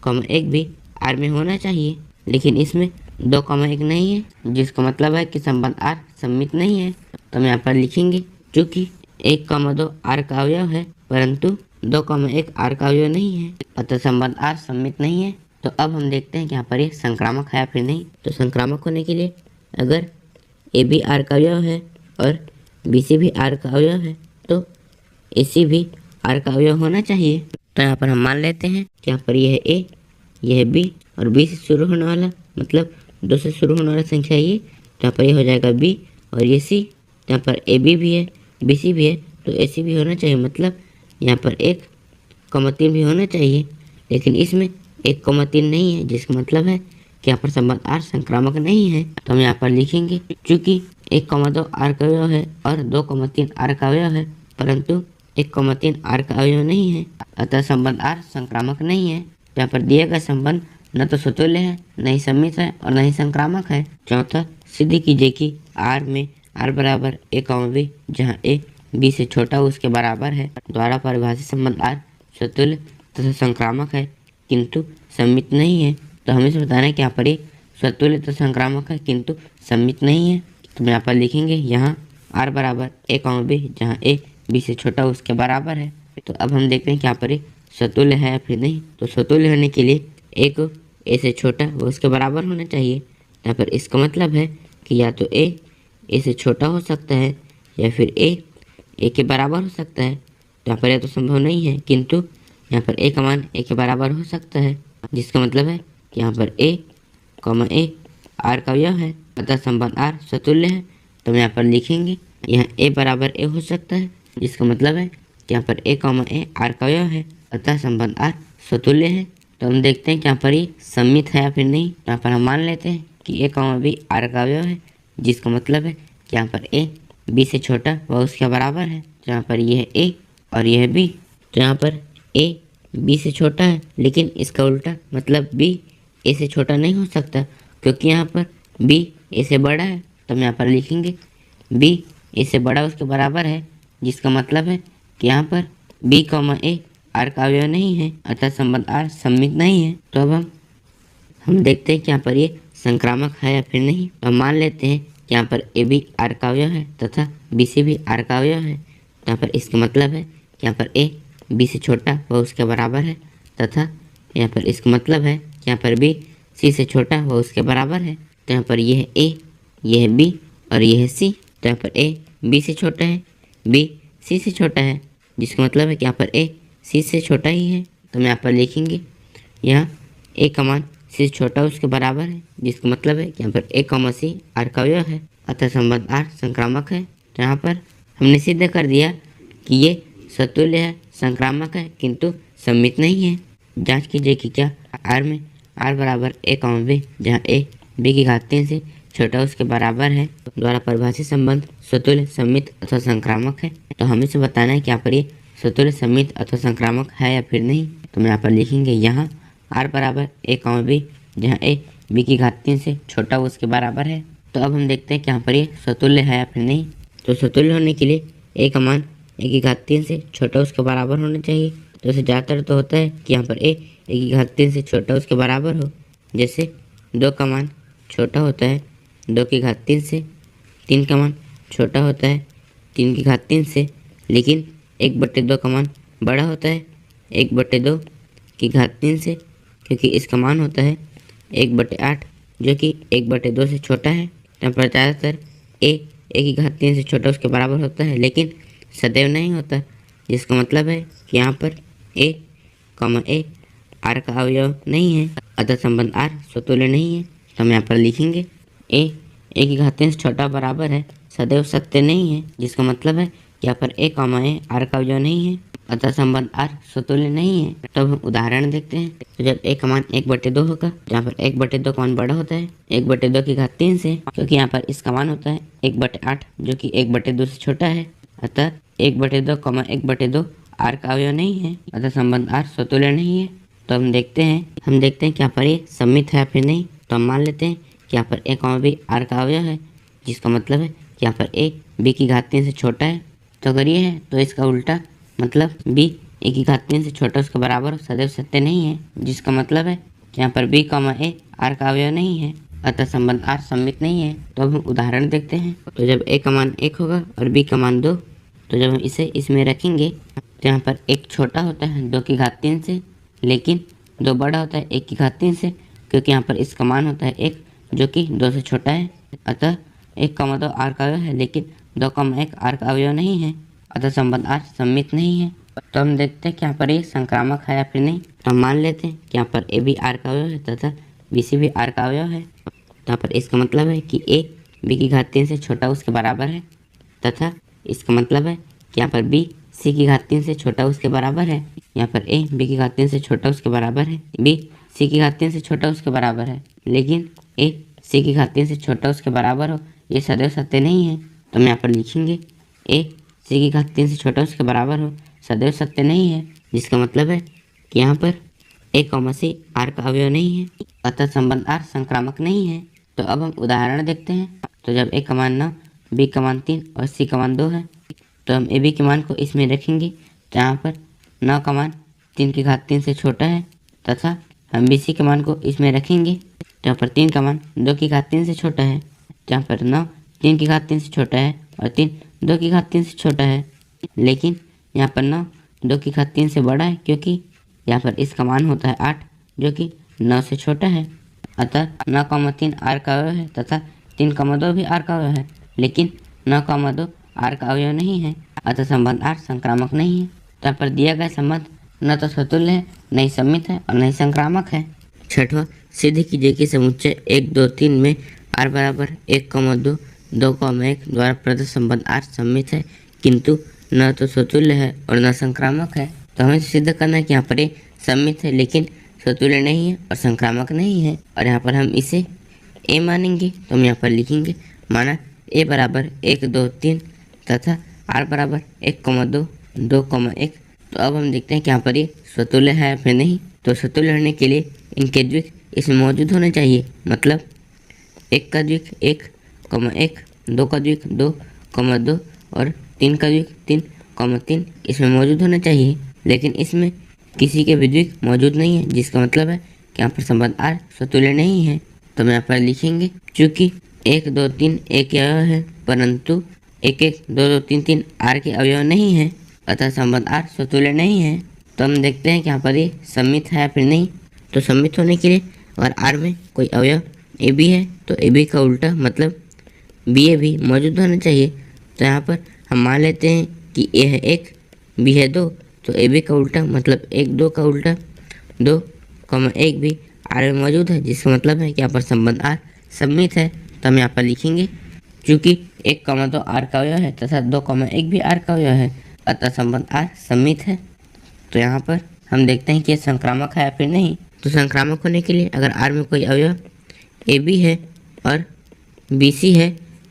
1 भी R में होना चाहिए। लेकिन इसमें 2, 1 नहीं है, जिसका मतलब है कि संबंध R सम्मित नहीं है। तो हम यहाँ पर लिखेंगे, चूँकि 1, 2 R का अवयव है, परंतु 2, 1 R का अवयव नहीं है, अतः संबंध R सम्मित नहीं है। तो अब हम देखते हैं कि यहाँ पर ये संक्रामक है या फिर नहीं। तो संक्रामक होने के लिए अगर AB R का अवयव है और BC भी R का अवयव है तो AC भी R का अवयव होना चाहिए। तो यहाँ पर हम मान लेते हैं कि यहाँ पर यह है A, यह है B और B से शुरू होने वाला मतलब 2 से शुरू होने वाला संख्या ये, तो यहाँ पर ये हो जाएगा B और ये C। तो यहाँ पर AB भी है, BC भी है, तो AC भी होना चाहिए, मतलब यहाँ पर 1,3 भी होना चाहिए। लेकिन इसमें 1,3 नहीं है, जिसका मतलब है कि यहाँ पर संबंध R संक्रामक नहीं है। तो हम यहाँ पर लिखेंगे, चूँकि 1,2 R का अवयव है और 2,3 R का अवयव है, परंतु 1,3 R का अवयव नहीं है, अतः संबंध R संक्रामक नहीं है। तो यहाँ पर दिया गया संबंध न तो सतुल्य है, न ही सम्मित है और न ही संक्रामक है। चौथा, सिद्ध कीजिए कि R में R बराबर a, जहाँ a B से छोटा उसके बराबर है द्वारा परिभाषित संबंध R सतुल्य तथा संक्रामक है, किंतु सम्मित नहीं है। तो हमें से बताना है कि यहाँ पर ये सतुल्य तथा संक्रामक है किंतु सम्मित नहीं है। तो हम यहाँ पर लिखेंगे, यहाँ R बराबर a, जहाँ a B से छोटा उसके बराबर है। तो अब हम देखते हैं कि यहाँ पर ये सतुल्य है या फिर नहीं। तो सतुल्य होने के लिए a को a से छोटा व उसके बराबर होना चाहिए। यहाँ पर इसका मतलब है कि या तो a से छोटा हो सकता है या फिर a के बराबर हो सकता है। तो यहाँ पर यह तो संभव नहीं है, किंतु यहाँ पर a का मान a के बराबर हो सकता है, जिसका मतलब है कि यहाँ पर a, a R का अवयव है, अतः संबंध R सतुल्य है। तो हम यहाँ पर लिखेंगे, यहाँ a बराबर a हो सकता है, जिसका मतलब है कि यहाँ पर a, a R का अवयव है, अतः संबंध R सतुल्य है। तो हम देखते हैं कि यहाँ पर ये सम्मित है या फिर नहीं। यहाँ पर हम मान लेते हैं कि a, b R का अवयव है, जिसका मतलब है कि यहाँ पर a B से छोटा व उसके बराबर है। जहाँ पर यह है A और यह है B, तो यहाँ पर A B से छोटा है, लेकिन इसका उल्टा मतलब B A से छोटा नहीं हो सकता, क्योंकि यहाँ पर B A से बड़ा है। तो हम यहाँ पर लिखेंगे B A से बड़ा उसके बराबर है, जिसका मतलब है कि यहाँ पर B, A R का अवयव नहीं है, अतः संबंध R सम्मित नहीं है। तो अब हम देखते हैं कि यहाँ पर ये संक्रामक है या फिर नहीं। तो हम मान लेते हैं कि यहाँ पर AB R का अवयव है तथा BC भी R का अवयव है। तो यहाँ पर इसका मतलब है कि यहाँ पर A B से छोटा व उसके बराबर है, तथा यहाँ पर इसका मतलब है कि यहाँ पर B C से छोटा व उसके बराबर है। तो यहाँ पर यह है A, यह है B और यह है C। तो यहाँ पर A B से छोटा है, B C से छोटा है, जिसका मतलब है कि यहाँ पर ए सी से छोटा ही है। तो हम यहाँ पर लिखेंगे यहाँ ए का मान सी से छोटा उसके बराबर है, जिसका मतलब है कि यहाँ पर ए कॉमा सी आर का अवयव है, अतः संबंध आर संक्रामक है। तो यहाँ पर हमने सिद्ध कर दिया कि ये सतुल्य है, संक्रामक है, किंतु सममित नहीं है। जांच कीजिए कि क्या आर में आर बराबर ए कॉमा बी, जहाँ ए बी की घात 3 से छोटा उसके बराबर है, द्वारा परिभाषित संबंध स्वतुल्य, सममित अथवा संक्रामक है। तो हमें से बताना है कि यहाँ पर ये स्वतुल्य, सममित अथवा संक्रामक है या फिर नहीं। तो हम यहाँ पर लिखेंगे यहाँ आर बराबर ए कॉमा बी, जहाँ ए बी की घात 3 से छोटा उसके बराबर है। तो अब हम देखते हैं कि यहाँ पर ये स्वतुल्य है या फिर नहीं। तो स्वतुल्य होने के लिए ए का मान ए की घात 3 से छोटा उसके बराबर होना चाहिए। तो इसे ज़्यादातर तो होता है कि यहाँ पर ए की घात 3 से छोटा उसके बराबर हो। जैसे 2 का मान छोटा होता है 2 की घात 3 से, 3 का मान छोटा होता है 3 की घात 3 से, लेकिन 1/2 का मान बड़ा होता है 1/2 की घात 3 से, क्योंकि इसका मान होता है 1/8 जो कि 1/2 से छोटा है। तो पर ज़्यादातर ए की घात 3 से छोटा उसके बराबर होता है, लेकिन सदैव नहीं होता, जिसका मतलब है कि यहाँ पर ए आर का अवयव नहीं है, अतः संबंध आर स्वतुल्य नहीं है। तो हम यहाँ पर लिखेंगे ए की घात 3 से छोटा बराबर है, सदैव सत्य नहीं है, जिसका मतलब है कि यहाँ पर ए आर का अवयव नहीं है, अतः संबंध आर स्वतुल्य नहीं है। तो अब हम उदाहरण देखते हैं। तो जब ए का मान 1/2 होगा, जहाँ पर 1/2 का मान बड़ा होता है 1/2 की घात 3 से, क्योंकि यहाँ पर इसका मान होता है 1/8 जो कि 1/2 से छोटा है, अतः 1/2 आर का अवयव नहीं है, अतः संबंध आर स्वतुल्य नहीं है। तो हम देखते हैं कि यहाँ पर ये सममित है या फिर नहीं। तो हम मान लेते हैं कि यहाँ पर ए बी आर का अवयव है, जिसका मतलब है कि यहाँ पर ए बी की घात 3 से छोटा है। तो अगर ये है तो इसका उल्टा मतलब बी ए की घात 3 से छोटा उसके बराबर सदैव सत्य नहीं है, जिसका मतलब है कि यहाँ पर बी ए आर का अवयव नहीं है, अतः संबंध आर सममित नहीं है। तो अब हम उदाहरण देखते हैं। तो जब ए का मान 1 होगा और बी का मान 2, तो जब हम इसे इसमें रखेंगे तो यहाँ पर 1 छोटा होता है 2 की घात 3 से, लेकिन 2 बड़ा होता है 1 की घात 3 से, क्योंकि यहाँ पर इसका मान होता है 1 जो कि 2 से छोटा है, अतः 1,2 आर का अवयव है, लेकिन 2,1 आर का अवयव नहीं है, अतः संबंध आर सममित नहीं है। तो हम देखते हैं कि यहाँ पर ये संक्रामक है या फिर नहीं। तो हम मान लेते हैं कि यहाँ पर ए बी आर का अवयव है तथा बी सी भी आर का अवयव है। तो यहाँ पर इसका मतलब है कि ए बी की घात 3 से छोटा उसके बराबर है, तथा इसका मतलब है कि यहाँ पर बी सी की घात 3 से छोटा उसके बराबर है। यहाँ पर ए बी की घात 3 से छोटा उसके बराबर है, बी सी की घात 3 से छोटा उसके बराबर है, लेकिन ए सी की घात 3 से छोटा उसके बराबर हो, ये सदैव सत्य नहीं है। तो हम यहाँ पर लिखेंगे ए सी की घात 3 से छोटा उसके बराबर हो, सदैव सत्य नहीं है, जिसका मतलब है कि यहाँ पर ए सी आर का अवयव नहीं है, अतः संबंध आर संक्रामक नहीं है। तो अब हम उदाहरण देखते हैं। तो जब ए का मान 9, बी का मान 3 और सी का मान 2 है, तो हम ए बी के मान को इसमें रखेंगे, जहाँ पर 9 का मान 3 की घात 3 से छोटा है, तथा हम बी सी के मान को इसमें रखेंगे, जहाँ पर 3 का मान 2 की घात 3 से छोटा है, जहाँ पर 9 3 की घात 3 से छोटा है और 3 2 की घात 3 से छोटा है, लेकिन यहाँ पर 9 2 की घात 3 से बड़ा है, क्योंकि यहाँ पर इसका मान होता है 8 जो कि 9 से छोटा है, अतः 9,3 आर का अवयव है तथा 3,2 भी आर का अवयव है, लेकिन 9,2 आर का अवयव नहीं है, अतः संबंध आर संक्रामक नहीं है। तो यहाँ पर दिया गया संबंध न तो स्वतुल्य है, न ही सममित है और न ही संक्रामक है। छठवां, सिद्ध कीजिए कि समुच्चय 1, 2, 3 में आर बराबर 1,2, 2,1 द्वारा प्रदत्त संबंध आर सममित है, किंतु न तो स्वतुल्य है और न संक्रामक है। तो हमें सिद्ध करना है कि यहाँ पर ये सममित है लेकिन स्वतुल्य नहीं है और संक्रामक नहीं है, और यहाँ पर हम इसे ए मानेंगे। तो हम यहाँ पर लिखेंगे माना ए बराबर 1, 2, 3 तथा आर बराबर 1,2, 2,1। तो अब हम देखते हैं कि यहाँ पर ये स्वतुल्य है या फिर नहीं। तो स्वतुल्य होने के लिए इनके द्विक इसमें मौजूद होने चाहिए, मतलब 1 का द्विक 1,1, 2 का द्विक 2,2 और 3 का द्विक 3,3 इसमें मौजूद होना चाहिए, लेकिन इसमें किसी के भी द्विक मौजूद नहीं है, जिसका मतलब है कि यहाँ पर संबंध आर स्वतुल्य नहीं है। तो हम यहाँ पर लिखेंगे चूँकि 1, 2, 3 ए के अवयव है, परंतु 1, 1, 2, 2, 3, 3 आर के अवयव नहीं है, अतः संबंध आर स्वतुल्य नहीं है। तो हम देखते हैं कि यहाँ पर ये सममित है या फिर नहीं। तो सममित होने के लिए अगर आर में कोई अवयव ए बी है तो ए बी का उल्टा मतलब बी ए भी मौजूद होना चाहिए। तो यहाँ पर हम मान लेते हैं कि ए है 1, बी है 2, तो ए बी का उल्टा मतलब 1 2 का उल्टा 2, 1 भी आर में मौजूद है, जिसका मतलब है कि यहाँ पर संबंध आर सममित है। तो हम यहाँ पर लिखेंगे चूँकि 1 2 आर का अवयव है तथा 2 1 भी आर का अवयव है, अतः संबंध आर सममित है। तो यहाँ पर हम देखते हैं कि यह संक्रामक है या फिर नहीं। तो संक्रामक होने के लिए अगर आर में कोई अवयव ए बी है और बी सी है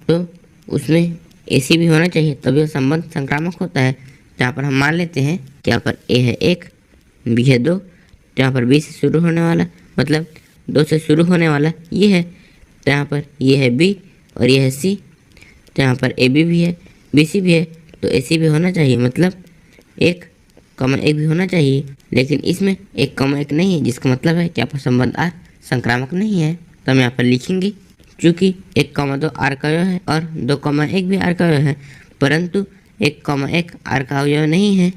तो उसमें ए सी भी होना चाहिए, तभी वह संबंध संक्रामक होता है। तो यहाँ पर हम मान लेते हैं कि यहाँ पर ए है 1, बी है 2, तो यहाँ पर बी से शुरू होने वाला मतलब 2 से शुरू होने वाला ये है, तो यहाँ पर ये है बी और ये है सी, तो यहाँ पर ए बी भी है, बी सी भी है, तो ए सी भी होना चाहिए मतलब 1 1 भी होना चाहिए। लेकिन इसमें 1 1 नहीं है, जिसका मतलब है कि यहाँ पर संबंध आर संक्रामक नहीं है। तो हम यहाँ पर लिखेंगे चूँकि 1 2 आर का अवयव है और 2 1 भी आर का अवयव है, परंतु 1 1 आर का अवयव नहीं है,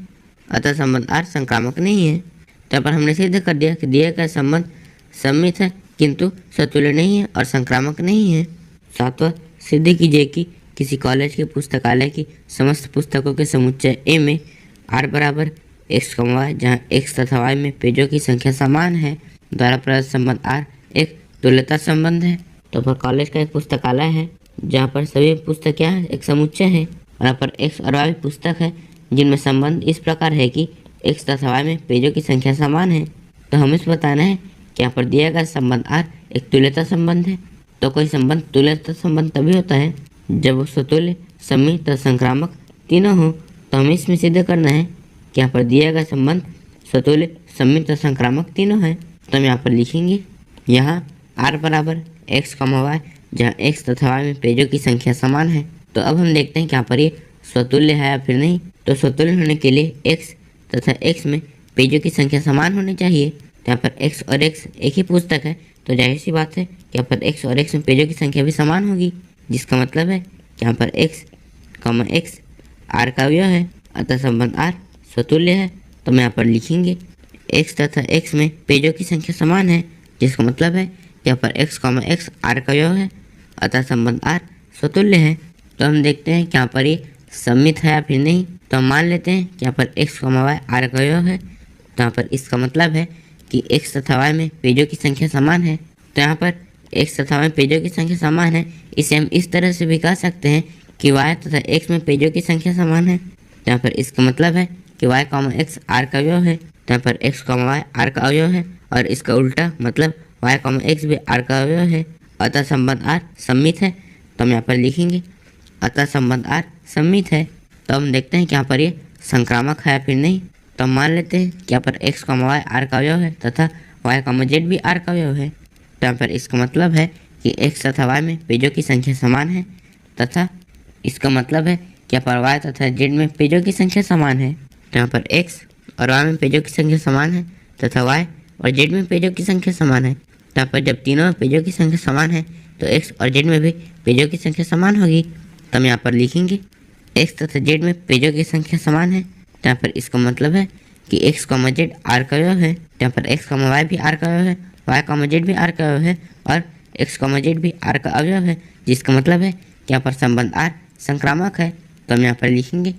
अतः संबंध आर संक्रामक नहीं है। तो यहाँ पर हमने सिद्ध कर दिया कि दिया गया संबंध सममित है किंतु सतुल्य नहीं है और संक्रामक नहीं है। 7वां, सिद्ध कीजिए कि किसी कॉलेज के पुस्तकालय की समस्त पुस्तकों के समुच्चय ए में आर बराबर x y, जहाँ x तथा y में पेजों की संख्या समान है, द्वारा प्रदत्त संबंध आर एक तुल्यता संबंध है। तो पर कॉलेज का एक पुस्तकालय है जहाँ पर सभी पुस्तक क्या है, एक समुच्चय है, और यहाँ पर x और y पुस्तक है जिनमें संबंध इस प्रकार है कि x तथा y में पेजों की संख्या समान है। तो हमें इस बताना है कि यहाँ पर दिया गया संबंध आर एक तुल्यता संबंध है। तो कोई संबंध तुल्यता संबंध तभी होता है जब वो स्वतुल्य, सममित तथा संक्रामक तीनों हो। तो हमें इसमें सिद्ध करना है कि यहाँ पर दिया गया संबंध स्वतुल्य, सममित तथा संक्रामक तीनों है। तो हम यहाँ पर लिखेंगे यहाँ r बराबर x y, जहाँ x तथा y में पेजों की संख्या समान है। तो अब हम देखते हैं कि यहाँ पर ये स्वतुल्य है या फिर नहीं। तो स्वतुल्य होने के लिए x तथा x में पेजों की संख्या समान होनी चाहिए। तो यहाँ पर x और x एक ही पुस्तक है, तो जाहिर सी बात है कि यहाँ पर x और x में पेजों की संख्या भी समान होगी, जिसका मतलब है कि यहाँ पर x r का अवयव है, अतः संबंध r स्वतुल्य है। तो हम यहाँ पर लिखेंगे x तथा x में पेजों की संख्या समान है, जिसका मतलब है कि यहाँ पर x r का अवयव है, अतः संबंध r स्वतुल्य है। तो हम देखते हैं कि यहाँ पर ये सममित है या फिर नहीं। तो हम मान लेते हैं कि यहाँ पर x y r का अवयव है, तो यहाँ पर इसका मतलब है कि x तथा y में पेजों की संख्या समान है। तो यहाँ पर x तथा y में पेजों की संख्या समान है, इसे हम इस तरह से भी कह सकते हैं कि y तथा x में पेजों की संख्या समान है। तो यहाँ पर इसका मतलब है कि y x r का अवयव है, तो यहाँ पर x y r का अवयव है, और इसका उल्टा मतलब y x भी r का अवयव है, अतः संबंध r सममित है। तो हम यहाँ पर लिखेंगे अतः संबंध r सममित है। तो हम देखते हैं कि यहाँ पर ये संक्रामक है या फिर नहीं। तो हम मान लेते हैं कि यहाँ पर x y r का अवयव है तथा y z भी r का अवयव है। तो यहाँ पर इसका मतलब है कि x तथा y में पेजों की संख्या समान है, तथा इसका मतलब है कि यहाँ पर y तथा z में पेजों की संख्या समान है। तो यहाँ पर x और y में पेजों की संख्या समान है तथा y और z में पेजों की संख्या समान है। तो यहाँ पर जब तीनों में पेजों की संख्या समान है तो x और z में भी पेजों की संख्या समान होगी। तो हम यहाँ पर लिखेंगे x तथा z में पेजों की संख्या समान है। तो यहाँ पर इसका मतलब है कि x z r का अवयव है, तो यहाँ पर x y भी r का अवयव है, y z भी r का अवयव है, और x z भी r का अवयव है, जिसका मतलब है कि यहाँ पर संबंध r संक्रामक है। तो हम यहाँ पर लिखेंगे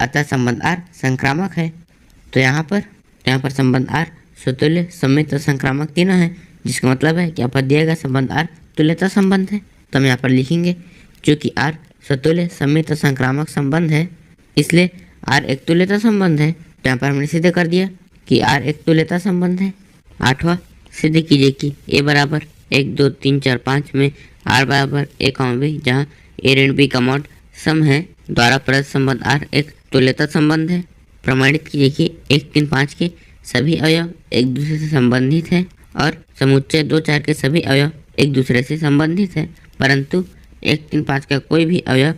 अतः संबंध r संक्रामक है। तो यहाँ पर संबंध r स्वतुल्य, सममित और संक्रामक तीनों है, जिसका मतलब है कि यहाँ पर दिया गया संबंध r तुल्यता संबंध है। तो हम यहाँ पर लिखेंगे चूँकि r स्वतुल्य, सममित और संक्रामक संबंध है, इसलिए r एक तुल्यता संबंध है। तो यहाँ पर हमने सिद्ध कर दिया कि r एक तुल्यता संबंध है। 8वां, सिद्ध कीजिए कि a बराबर 1 2 3 4 5 में r बराबर a b, जहाँ a ऋण b का मॉड सम है, द्वारा प्रदत्त संबंध r एक तुल्यता संबंध है। प्रमाणित कीजिए कि 1 3 5 के सभी अवयव एक दूसरे से संबंधित हैं और समुच्चय 2 4 के सभी अवयव एक दूसरे से संबंधित है, परंतु 1 3 5 का कोई भी अवयव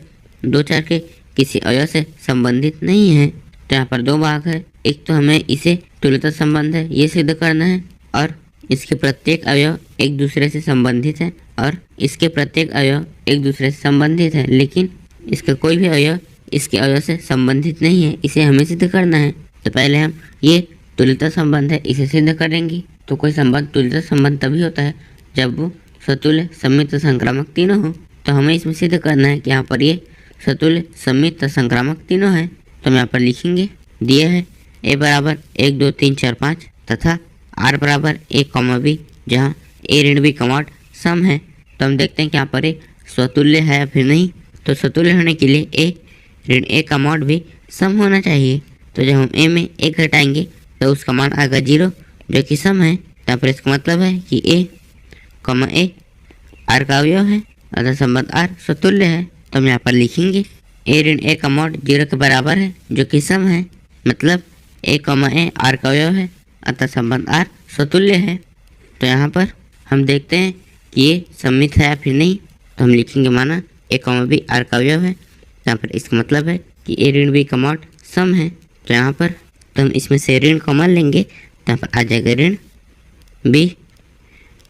2 4 के किसी अवयव से संबंधित नहीं है। तो यहाँ पर दो भाग है, एक तो हमें इसे तुल्यता संबंध है ये सिद्ध करना है, और इसके प्रत्येक अवयव एक दूसरे से संबंधित है, और इसके प्रत्येक अवयव एक दूसरे से संबंधित है, लेकिन इसका कोई भी अवयव इसके अवयव से संबंधित नहीं है, इसे हमें सिद्ध करना है। तो पहले हम ये तुल्यता संबंध है इसे सिद्ध करेंगे। तो कोई संबंध तुल्यता संबंध तभी होता है जब वो स्वतुल्य, सममित, संक्रामक तीनों हो। तो हमें इसमें सिद्ध करना है कि यहाँ पर ये स्वतुल्य, सममित, संक्रामक तीनों है। तो हम यहाँ पर लिखेंगे दिया है ए बराबर 1 2 3 4 5 तथा आर बराबर ए कॉमा बी जहाँ ए ऋण बी कॉमा सम है। तो हम देखते हैं कि यहाँ पर ए स्वतुल्य है या फिर नहीं। तो स्वतुल्य होने के लिए ए ऋण ए का मॉड भी सम होना चाहिए। तो जब हम ए में ए घटाएंगे तो उसका मान आएगा 0 जो कि सम है। यहाँ पर इसका मतलब है कि ए कॉमा ए आर का अवयव है अतः संबंध आर स्वतुल्य है। तो हम यहाँ पर लिखेंगे ए ऋण ए का मॉड 0 के बराबर है जो कि सम है, मतलब ए कॉमा ए आर का अवयव है अतः संबंध आर स्वतुल्य है। तो यहाँ पर हम देखते हैं कि ये सममित है या फिर नहीं। तो हम लिखेंगे माना ए कॉमा बी आर का अवयव है। यहाँ पर इसका मतलब है कि ए ऋण बी का मॉड सम है। तो यहाँ पर तो हम इसमें से ऋण कॉमन लेंगे तो यहाँ पर आ जाएगा ऋण बी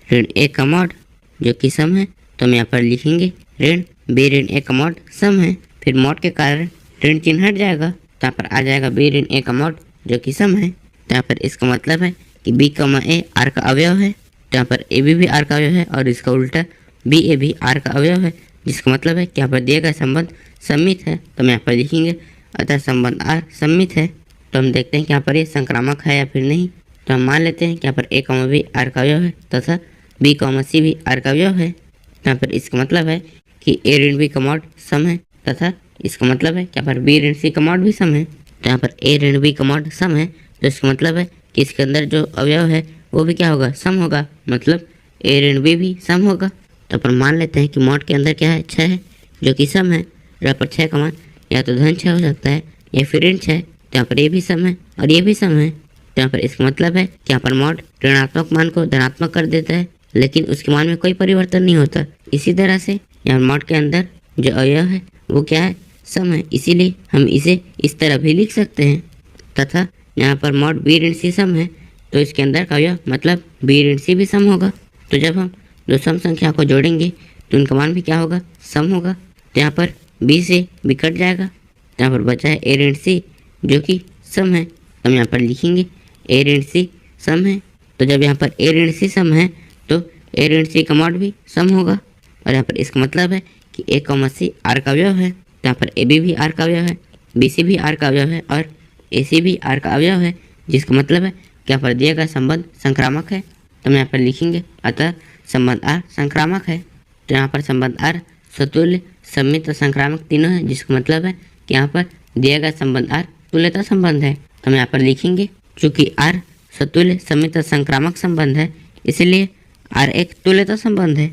ऋण ए का मॉड जो कि सम है। तो हम यहाँ पर लिखेंगे ऋण बी ऋण ए का मॉड सम है। फिर मॉड के कारण ऋण चिन्ह हट जाएगा तो यहाँ पर आ जाएगा बी ऋण ए का मॉड जो कि सम है। तो यहाँ पर इसका मतलब है कि बी कमा ए आर का अवयव है। तो यहाँ पर ए बी भी आर का अवयव है और इसका उल्टा बी ए भी आर का अवयव है, जिसका मतलब है कि यहाँ पर दिया गया संबंध सम्मित है। तो हम यहाँ पर लिखेंगे अतः संबंध आर सम्मित है। तो हम देखते हैं कि यहाँ पर ये संक्रामक है या फिर नहीं। तो हम मान लेते हैं कि यहाँ पर ए कॉमा बी आर का अवयव है तथा बी कॉमा सी भी आर का अवयव है। तो यहाँ पर इसका मतलब है कि ए ऋण बी का मॉड सम है तथा इसका मतलब है कि यहाँ पर बी ऋण सी का मॉड भी सम है। तो यहाँ पर ए ऋण बी का मॉड सम है तो इसका मतलब है कि इसके अंदर जो अवयव है वो भी क्या होगा, सम होगा, मतलब ए ऋण बी भी सम होगा। तो अपन मान लेते हैं कि मॉड के अंदर क्या है, 6 है जो कि सम है। यहाँ पर 6 का मान या तो धन 6 हो सकता है या फिर ऋण 6। तो यहाँ पर ये भी सम है और ये भी सम है। तो यहाँ पर इसका मतलब है कि यहाँ पर मॉड ऋणात्मक मान को धनात्मक कर देता है लेकिन उसके मान में कोई परिवर्तन नहीं होता। इसी तरह से यहाँ मॉड के अंदर जो अवयव है वो क्या है, सम है, इसीलिए हम इसे इस तरह भी लिख सकते हैं। तथा यहाँ पर मॉड बी ऋण सी सम है तो इसके अंदर का अवयव मतलब बी ऋण सी भी सम होगा। तो जब हम दो सम संख्या को जोड़ेंगे तो उनका मान भी क्या होगा, सम होगा। तो यहाँ पर बी से बी कट जाएगा तो यहाँ पर बचा है ए ऋण सी जो कि सम है। तो हम यहाँ पर लिखेंगे ए ऋण सी सम है। तो जब यहाँ पर ए ऋण सी सम है तो ए ऋण सी का मॉड भी सम होगा और यहाँ पर इसका मतलब है कि ए कॉमा सी आर का अवयव है। तो यहाँ पर ए बी भी आर का अवयव है, बी सी भी आर का अवयव है और ए सी भी आर का अवयव है, जिसका मतलब है कि यहाँ पर दिया गया संबंध संक्रामक है। तो हम यहाँ पर लिखेंगे अतः संबंध आर संक्रामक है। तो यहाँ पर संबंध आर स्वतुल्य सम्मित और संक्रामक तीनों है, जिसका मतलब है कि यहाँ पर दिया गया संबंध आर तुल्यता संबंध है। तो हम यहाँ पर लिखेंगे चूँकि आर स्वतुल्य सम्मित और संक्रामक संबंध है इसलिए आर एक तुल्यता संबंध है।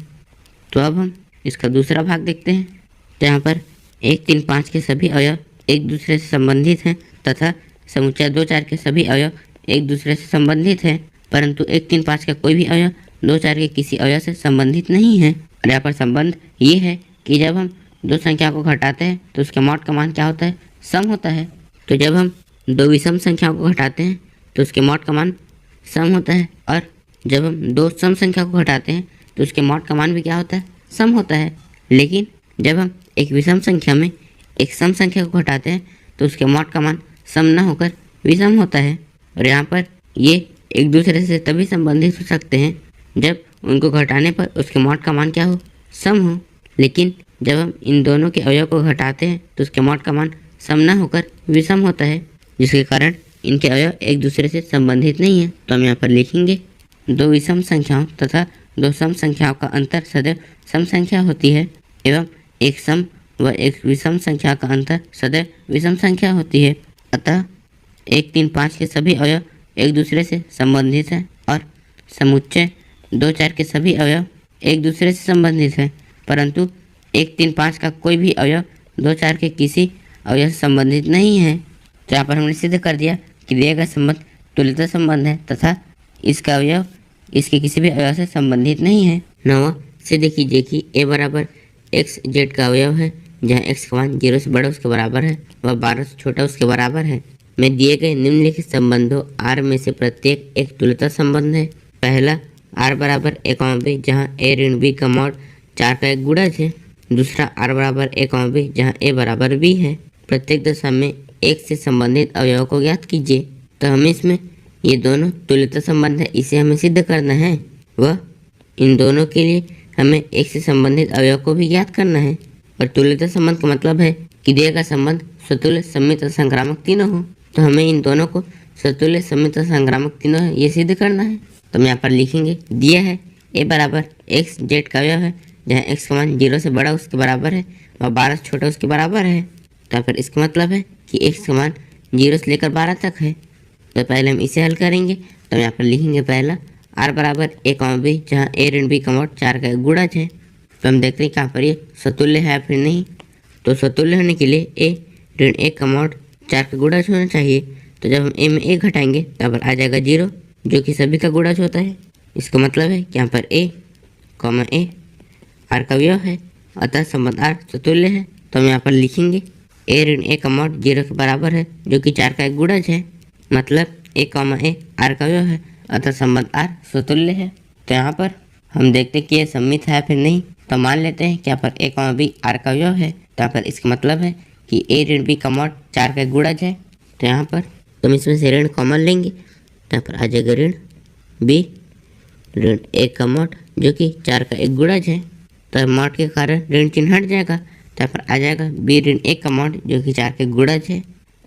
तो अब हम इसका दूसरा भाग देखते हैं। तो यहाँ पर 1 3 5 के सभी अवयव एक दूसरे से संबंधित हैं तथा समुच्चय 2 4 के सभी अवयव एक दूसरे से संबंधित हैं, परंतु 1 3 5 का कोई भी अवयव 2 4 के किसी अवयव से संबंधित नहीं है। और यहाँ पर संबंध ये है कि जब हम दो संख्या को घटाते हैं तो उसके मॉड का मान क्या होता है, सम होता है। तो जब हम दो विषम संख्याओं को घटाते हैं तो उसके मॉड का मान सम होता है और जब हम दो सम संख्या को घटाते हैं तो उसके मॉड का मान भी क्या होता है, सम होता है। लेकिन जब हम एक विषम संख्या में एक सम संख्या को घटाते हैं तो उसके मॉड का मान सम न होकर विषम होता है। और यहाँ पर ये एक दूसरे से तभी संबंधित हो सकते हैं जब उनको घटाने पर उसके मॉड का मान क्या हो, सम हो। लेकिन जब हम इन दोनों के अवयव को घटाते हैं तो उसके मॉड का मान सम न होकर विषम होता है, जिसके कारण इनके अवयव एक दूसरे से संबंधित नहीं है। तो हम यहाँ पर लिखेंगे दो विषम संख्याओं तथा दो सम संख्याओं का अंतर सदैव सम संख्या होती है एवं एक सम व एक विषम संख्या का अंतर सदैव विषम संख्या होती है। अतः 1 3 5 के सभी अवयव एक दूसरे से संबंधित हैं और समुच्चय 2 4 के सभी अवयव एक दूसरे से संबंधित हैं, परंतु 1 3 5 का कोई भी अवयव 2 4 के किसी अवयव से संबंधित नहीं है। तो यहाँ पर हमने सिद्ध कर दिया कि दिया गया संबंध तुल्यता संबंध है तथा इसका अवयव इसके किसी भी अवयव से संबंधित नहीं है। 9वां सिद्ध कीजिए कि a बराबर एक्स जेड का अवयव है जहाँ x का मान 0 से बड़ा उसके बराबर है व 12 से छोटा उसके बराबर है। में दिए गए निम्नलिखित संबंधों r में से प्रत्येक एक तुल्यता संबंध है। पहला r बराबर a कॉमा b जहाँ a ऋण b का मॉड 4 का एक गुणज है। दूसरा r बराबर a कॉमा b जहाँ a बराबर b है। प्रत्येक दशा में एक से संबंधित अवयव को ज्ञात कीजिए। तो हमें इसमें ये दोनों तुल्यता संबंध है, इसे हमें सिद्ध करना है व इन दोनों के लिए हमें एक से संबंधित अवयव को भी ज्ञात करना है। और तुल्यता संबंध का मतलब है कि दिया गया संबंध स्वतुल्य सम्मित और संक्रामक तीनों हो। तो हमें इन दोनों को सतुल्य समित संक्रामक तीनों है ये सिद्ध करना है। तो हम यहाँ पर लिखेंगे दिया है ए बराबर एक्स जेड का अवयव है, जहाँ एक्स का मान 0 से बड़ा उसके बराबर है और 12 से छोटा उसके बराबर है। तो यहाँ पर इसका मतलब है कि एक्स का मान 0 से लेकर 12 तक है। तो पहले हम इसे हल करेंगे। तो हम यहाँ पर लिखेंगे पहला आर बराबर ए कॉमा बी, जहाँ ए ऋण बी का मोड 4 का एक गुणज है। तो हम देखते हैं कहाँ पर ये सतुल्य है फिर नहीं। तो सतुल्य होने के लिए ए ऋण 1 का मोड 4 का गुणज होना चाहिए। तो जब हम ए में 1 घटाएंगे तो यहाँ पर आ जाएगा 0, जो कि सभी का गुणज होता है। इसका मतलब है कि यहाँ पर ए कॉमा ए आर का अवयव है, अतः संबंध आर सतुल्य है। तो हम यहाँ पर लिखेंगे ए ऋण 1 का मोड 0 के बराबर है, जो कि 4 का एक गुणज है। मतलब ए कॉमा ए आर का अवयव है, अतः संबंध आर सतुल्य है। तो यहाँ पर हम देखते हैं कि ये सम्मित है फिर नहीं। तो मान लेते हैं कि यहाँ पर ए कॉमा बी आर का अवयव है। तो यहाँ पर इसका मतलब है कि ए ऋण बी का मोड 4 का एक गुणज है। तो यहाँ पर तुम इसमें से ऋण कॉमन लेंगे तो यहाँ पर आ जाएगा ऋण बी ऋण 1 का मोड, जो कि 4 का एक गुणज है। तो मोड के कारण ऋण चिन्ह हट जाएगा। तो यहाँ पर आ जाएगा बी ऋण 1 का मोड, जो कि 4 के गुणज है।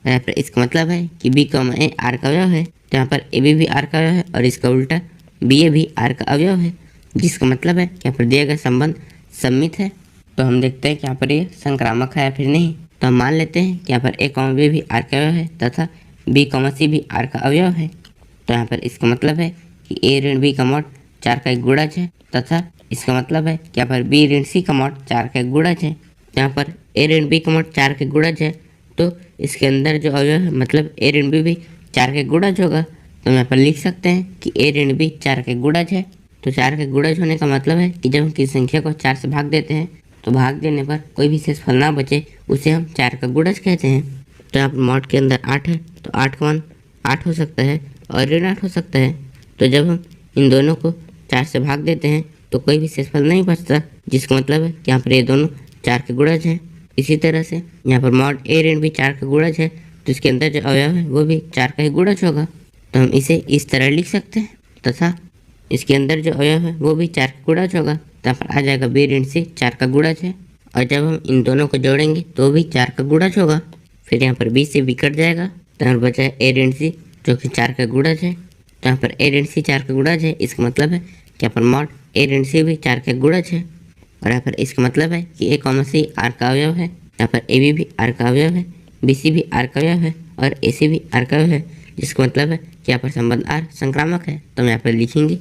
यहाँ पर इसका मतलब है कि बी कॉमा ए आर का अवयव है। तो यहाँ पर ए बी भी आर का अवयव है और इसका उल्टा बी ए भी आर का अवयव है, जिसका मतलब है कि यहाँ पर दिया गया संबंध सम्मित है। तो हम देखते हैं कि यहाँ पर ये संक्रामक है या फिर नहीं। तो हम मान लेते हैं कि यहाँ पर ए कॉमा बी भी आर का अवयव है तथा बी कॉमा सी भी आर का अवयव है। तो यहाँ पर इसका मतलब है कि ए ऋण बी का मोड 4 का एक गुणज है तथा इसका मतलब है कि यहाँ पर बी ऋण सी का मोड 4 का एक गुणज है। यहाँ पर ए ऋण बी का मोड 4 के गुणज है, तो इसके अंदर जो अवयव है मतलब ए ऋण बी भी 4 के गुणज होगा। तो हम यहाँ पर लिख सकते हैं कि ए ऋण बी 4 के गुणज है। तो 4 के गुणज होने का मतलब है कि जब हम किसी संख्या को 4 से भाग देते हैं तो भाग देने पर कोई भी शेष फल ना बचे उसे हम 4 का गुणज कहते हैं। तो यहाँ पर मोड के अंदर 8 है, तो 8 का मान 8 हो सकता है और ऋण 8 हो सकता है। तो जब हम इन दोनों को 4 से भाग देते हैं तो कोई भी शेषफल नहीं बचता, जिसका मतलब है कि यहाँ पर ये दोनों 4 के गुणज हैं। इसी तरह से यहाँ पर मॉड ए ऋण भी 4 का गुणज है, तो इसके अंदर जो अवयव है वो भी 4 का ही गुणज होगा। तो हम इसे इस तरह लिख सकते हैं तथा इसके अंदर जो अवयव है वो भी 4 का गुणज होगा। तो यहाँ पर आ जाएगा बी ऋण सी 4 का गुणज है और जब हम इन दोनों को जोड़ेंगे तो भी 4 का गुणज होगा। फिर यहाँ पर बी से बी कट जाएगा तो यहाँ पर बचा है ए ऋण सी जो कि 4 का गुणज है। तो यहाँ पर ए ऋण सी 4 का गुणज है, इसका मतलब है कि यहाँ पर मॉड ए ऋण सी भी 4 का गुणज है। और यहाँ पर इसका मतलब है कि ए कॉमा सी आर का अवयव है, यहाँ पर ए बी भी आर का अवयव है, बी सी भी आर का अवयव है और ए सी भी आर का अवयव है, जिसका मतलब है कि यहाँ पर संबंध आर संक्रामक है। तो हम यहाँ पर लिखेंगे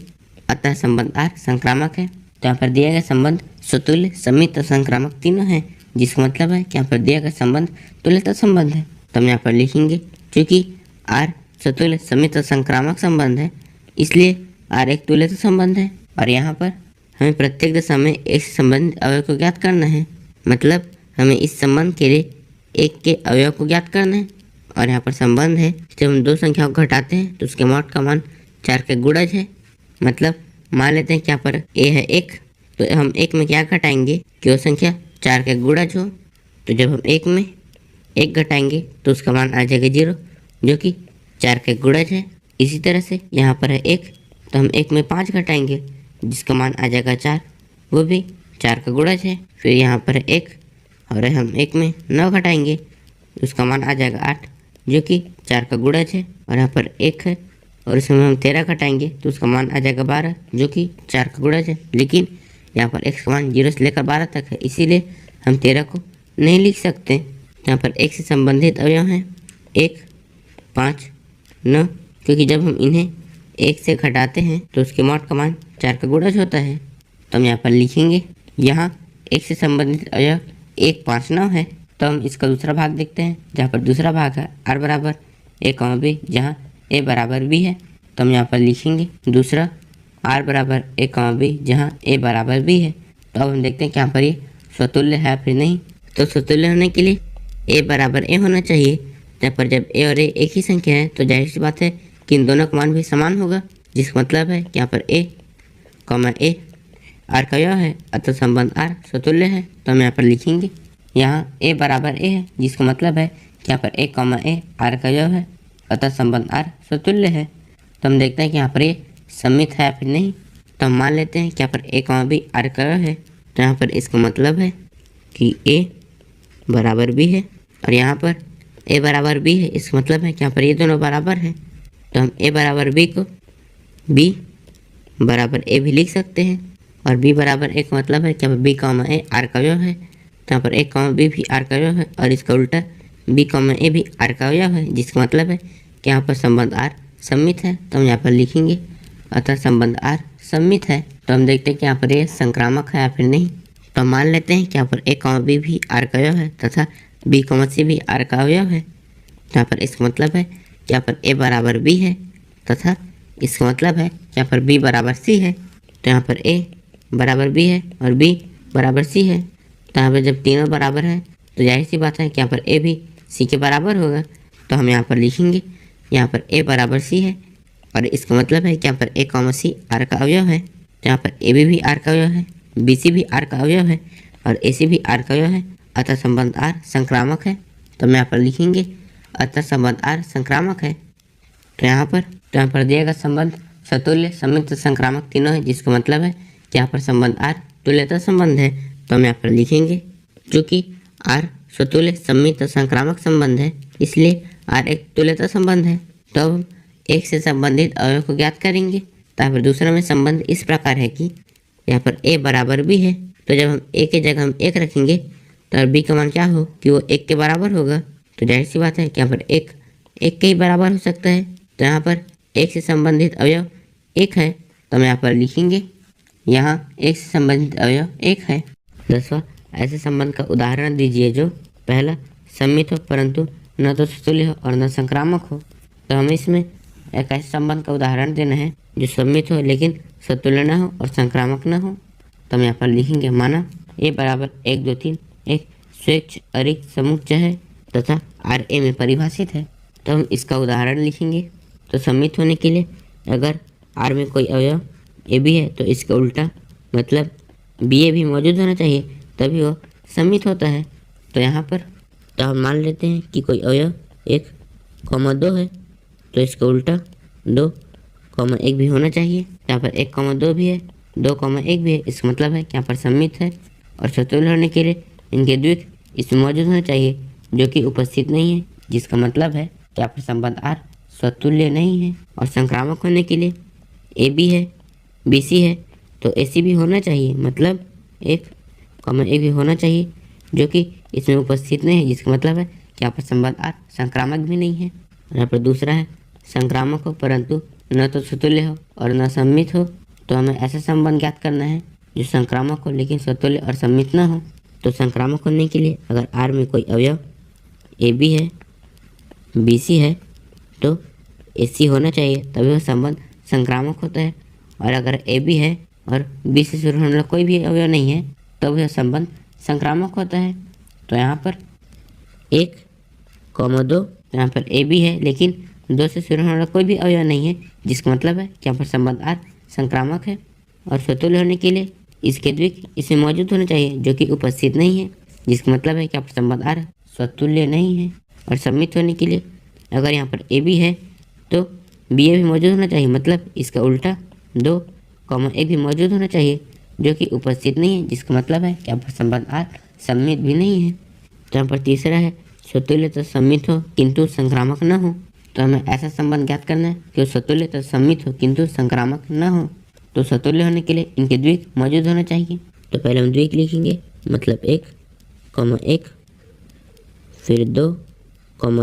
अतः संबंध आर संक्रामक है। तो यहाँ पर दिया गया संबंध स्वतुल्य समित और संक्रामक तीनों है, जिसका मतलब है कि यहाँ पर दिया गया संबंध तुल्यता संबंध है। तो हम यहाँ पर लिखेंगे क्योंकि आर स्वतुल्य समित और संक्रामक संबंध है इसलिए आर एक तुल्यता संबंध है। और यहाँ पर हमें प्रत्येक दशा में एक से संबंधित अवयव को ज्ञात करना है, मतलब हमें इस संबंध के लिए एक के अवयव को ज्ञात करना है। और यहाँ पर संबंध है जब हम दो संख्याओं को घटाते हैं तो उसके मॉड का मान 4 के गुणज है। मतलब मान लेते हैं कि यहाँ पर ए है 1, तो हम 1 में क्या घटाएंगे कि वो संख्या 4 के गुणज हो। तो जब हम 1 में 1 घटाएंगे तो उसका मान आ जाएगा 0 जो कि 4 के गुणज है। इसी तरह से यहाँ पर है 1, तो हम 1 में 5 घटाएंगे जिसका मान आ जाएगा 4, वो भी 4 का गुणज है। फिर यहाँ पर है 1 और हम 1 में 9 घटाएंगे तो उसका मान आ जाएगा 8 जो कि 4 का गुणज है। और यहाँ पर 1 है और इसमें हम 13 घटाएंगे तो उसका मान आ जाएगा 12 जो कि 4 का गुणज है। लेकिन यहाँ पर x का मान 0 से लेकर 12 तक है, इसीलिए हम 13 को नहीं लिख सकते। यहाँ पर x से संबंधित अवयव हैं 1, 5, 9, क्योंकि जब हम इन्हें 1 से घटाते हैं तो उसके मॉड का मान 4 का गुणज होता है। तो हम यहाँ पर लिखेंगे यहाँ x से संबंधित अवयव 1, 5, 9 है। तो हम इसका दूसरा भाग देखते हैं, जहाँ पर दूसरा भाग है r बराबर a कॉमा b, जहाँ a बराबर b है। तो हम यहाँ पर लिखेंगे दूसरा r बराबर a कॉमा b, जहाँ a बराबर b है। तो अब हम देखते हैं कि यहाँ पर ये स्वतुल्य है फिर नहीं। तो स्वतुल्य होने के लिए a बराबर a होना चाहिए। यहाँ पर जब a और a एक ही संख्या है तो जाहिर सी बात है कि इन दोनों का मान भी समान होगा, जिसका मतलब है कि यहाँ पर a कॉमा a r का अवयव है, अतः संबंध r स्वतुल्य है। तो हम यहाँ पर लिखेंगे यहाँ a बराबर a है, जिसका मतलब है कि यहाँ पर a कॉमा a r का अवयव है, अतः संबंध r स्वतुल्य है। तो हम देखते हैं कि यहाँ पर ये सम्मित है फिर नहीं। तो हम मान लेते हैं कि यहाँ पर a कॉमा b r का अवयव है। तो यहाँ पर इसका मतलब है कि a बराबर b है और यहाँ पर ए बराबर बी है, इसका मतलब है कि यहाँ पर ये दोनों बराबर हैं, तो हम ए बराबर बी को बी बराबर ए भी लिख सकते हैं। और बी बराबर ए का मतलब है कि यहाँ पर बी कॉमा ए आर का अवयव है, तो यहाँ पर ए कॉमा बी भी आर का अवयव है, और इसका उल्टा बी कॉमा ए भी आर का अवयव है, जिसका मतलब है कि यहाँ पर संबंध आर सममित है। तो हम यहाँ पर लिखेंगे अतः संबंध आर सममित है। तो हम देखते हैं कि यहाँ पर ये संक्रामक है या फिर नहीं। तो हम मान लेते हैं कि यहाँ पर ए कॉमा बी भी आर का अवयव है तथा बी कॉमा सी भी आर का अवयव है। तो यहाँ पर इसका मतलब है कि यहाँ पर ए बराबर बी है तथा इसका मतलब है कि यहाँ पर बी बराबर सी है। तो यहाँ पर ए बराबर बी है और बी बराबर सी है। तो यहाँ पर जब तीनों बराबर हैं तो जाहिर सी बात है कि यहाँ पर ए भी सी के बराबर होगा। तो हम यहाँ पर लिखेंगे यहाँ पर ए बराबर सी है और इसका मतलब है कि यहाँ पर ए कॉमा सी आर का अवयव है। तो यहाँ पर ए बी भी आर का अवयव है, बी सी भी आर का अवयव है और ए सी भी आर का अवयव है, अतः संबंध आर संक्रामक है। तो हम यहाँ पर लिखेंगे अतः संबंध आर संक्रामक है। तो यहाँ पर दिया गया संबंध सतुल्य संयुक्त संक्रामक तीनों है, जिसका मतलब है कि यहाँ पर संबंध आर तुल्यता संबंध है। तो हम यहाँ पर लिखेंगे चूँकि आर स्वतुल्य संयुक्त संक्रामक संबंध है, इसलिए आर एक तुल्यता संबंध है। तो अब हम एक से संबंधित अवयव को ज्ञात करेंगे। तो यहाँ पर दूसरा में संबंध इस प्रकार है कि यहाँ पर ए बराबर बी है, तो जब हम ए के जगह हम एक रखेंगे तो बी का मान क्या हो कि वो एक के बराबर होगा। तो जाहिर सी बात है कि यहाँ पर एक के ही बराबर हो सकता है। तो यहाँ पर एक से संबंधित अवयव एक है, तो हम यहाँ पर लिखेंगे यहाँ एक से संबंधित अवयव एक है। 10वां ऐसे संबंध का उदाहरण दीजिए जो पहला सममित हो परंतु न तो सतुल्य हो और न संक्रामक हो। तो हमें इसमें एक ऐसे संबंध का उदाहरण देना है जो सममित हो लेकिन सतुल्य न हो और संक्रामक न हो। तो हम यहाँ पर लिखेंगे माना ए बराबर 1 2 3 एक स्वच्छ अरिक्त समुच्चय है तथा आर ए में परिभाषित है। तो हम इसका उदाहरण लिखेंगे। तो सम्मित होने के लिए अगर आर में कोई अवयव ए बी है तो इसका उल्टा मतलब बी ए भी मौजूद होना चाहिए, तभी वो सम्मित होता है। तो यहाँ पर तो हम मान लेते हैं कि कोई अवयव 1, 2 है, तो इसका उल्टा 2, 1 भी होना चाहिए। यहाँ पर 1, 2 भी है, 2, 1 भी है, इसका मतलब है कि यहाँ पर सम्मित है। और सतुल्य होने के लिए इनके द्विक इसमें मौजूद होना चाहिए जो कि उपस्थित नहीं है, जिसका मतलब है कि यहाँ पर संबंध आर स्वतुल्य नहीं है। और संक्रामक होने के लिए ए बी है, बी सी है, तो ए सी भी होना चाहिए, मतलब 1, 1 भी होना चाहिए जो कि इसमें उपस्थित नहीं है, जिसका मतलब है कि यहाँ पर संबंध आर संक्रामक भी नहीं है। और यहाँ पर दूसरा है संक्रामक हो परंतु न तो सतुल्य हो और न सम्मित हो। तो हमें ऐसा संबंध ज्ञात करना है जो संक्रामक हो लेकिन सतुल्य और सम्मित न हो। तो संक्रामक होने के लिए अगर आर में कोई अवयव ए बी है, बी सी है, तो ए सी होना चाहिए, तभी वह संबंध संक्रामक होता है। और अगर ए बी है और बी से शुरू होने वाला कोई भी अवयव नहीं है तो वह संबंध संक्रामक होता है। तो यहाँ पर 1, 2, यहाँ पर ए बी है लेकिन 2 से शुरू होने वाला कोई भी अवयव नहीं है, जिसका मतलब है कि यहाँ पर संबंध आर संक्रामक है। और सतुल्य होने के लिए इसके द्विक इसमें मौजूद होना चाहिए जो कि उपस्थित नहीं है, जिसका मतलब है कि यहाँ पर संबंध आर स्वतुल्य नहीं है। और सम्मित होने के लिए अगर यहाँ पर ए बी है तो बी ए भी मौजूद होना चाहिए, मतलब इसका उल्टा 2, 1 भी मौजूद होना चाहिए जो कि उपस्थित नहीं है, जिसका मतलब है कि यहाँ पर संबंध आर सम्मित भी नहीं है। तो यहाँ पर तीसरा है सतुल्य तो सम्मित हो किंतु संक्रामक न हो। तो हमें ऐसा संबंध ज्ञात करना है कि सतुल्य तो सम्मित हो किंतु संक्रामक न हो। तो सतुल्य होने के लिए इनके द्विक मौजूद होना चाहिए। तो पहले हम द्विक लिखेंगे, मतलब 1, 1, फिर 2,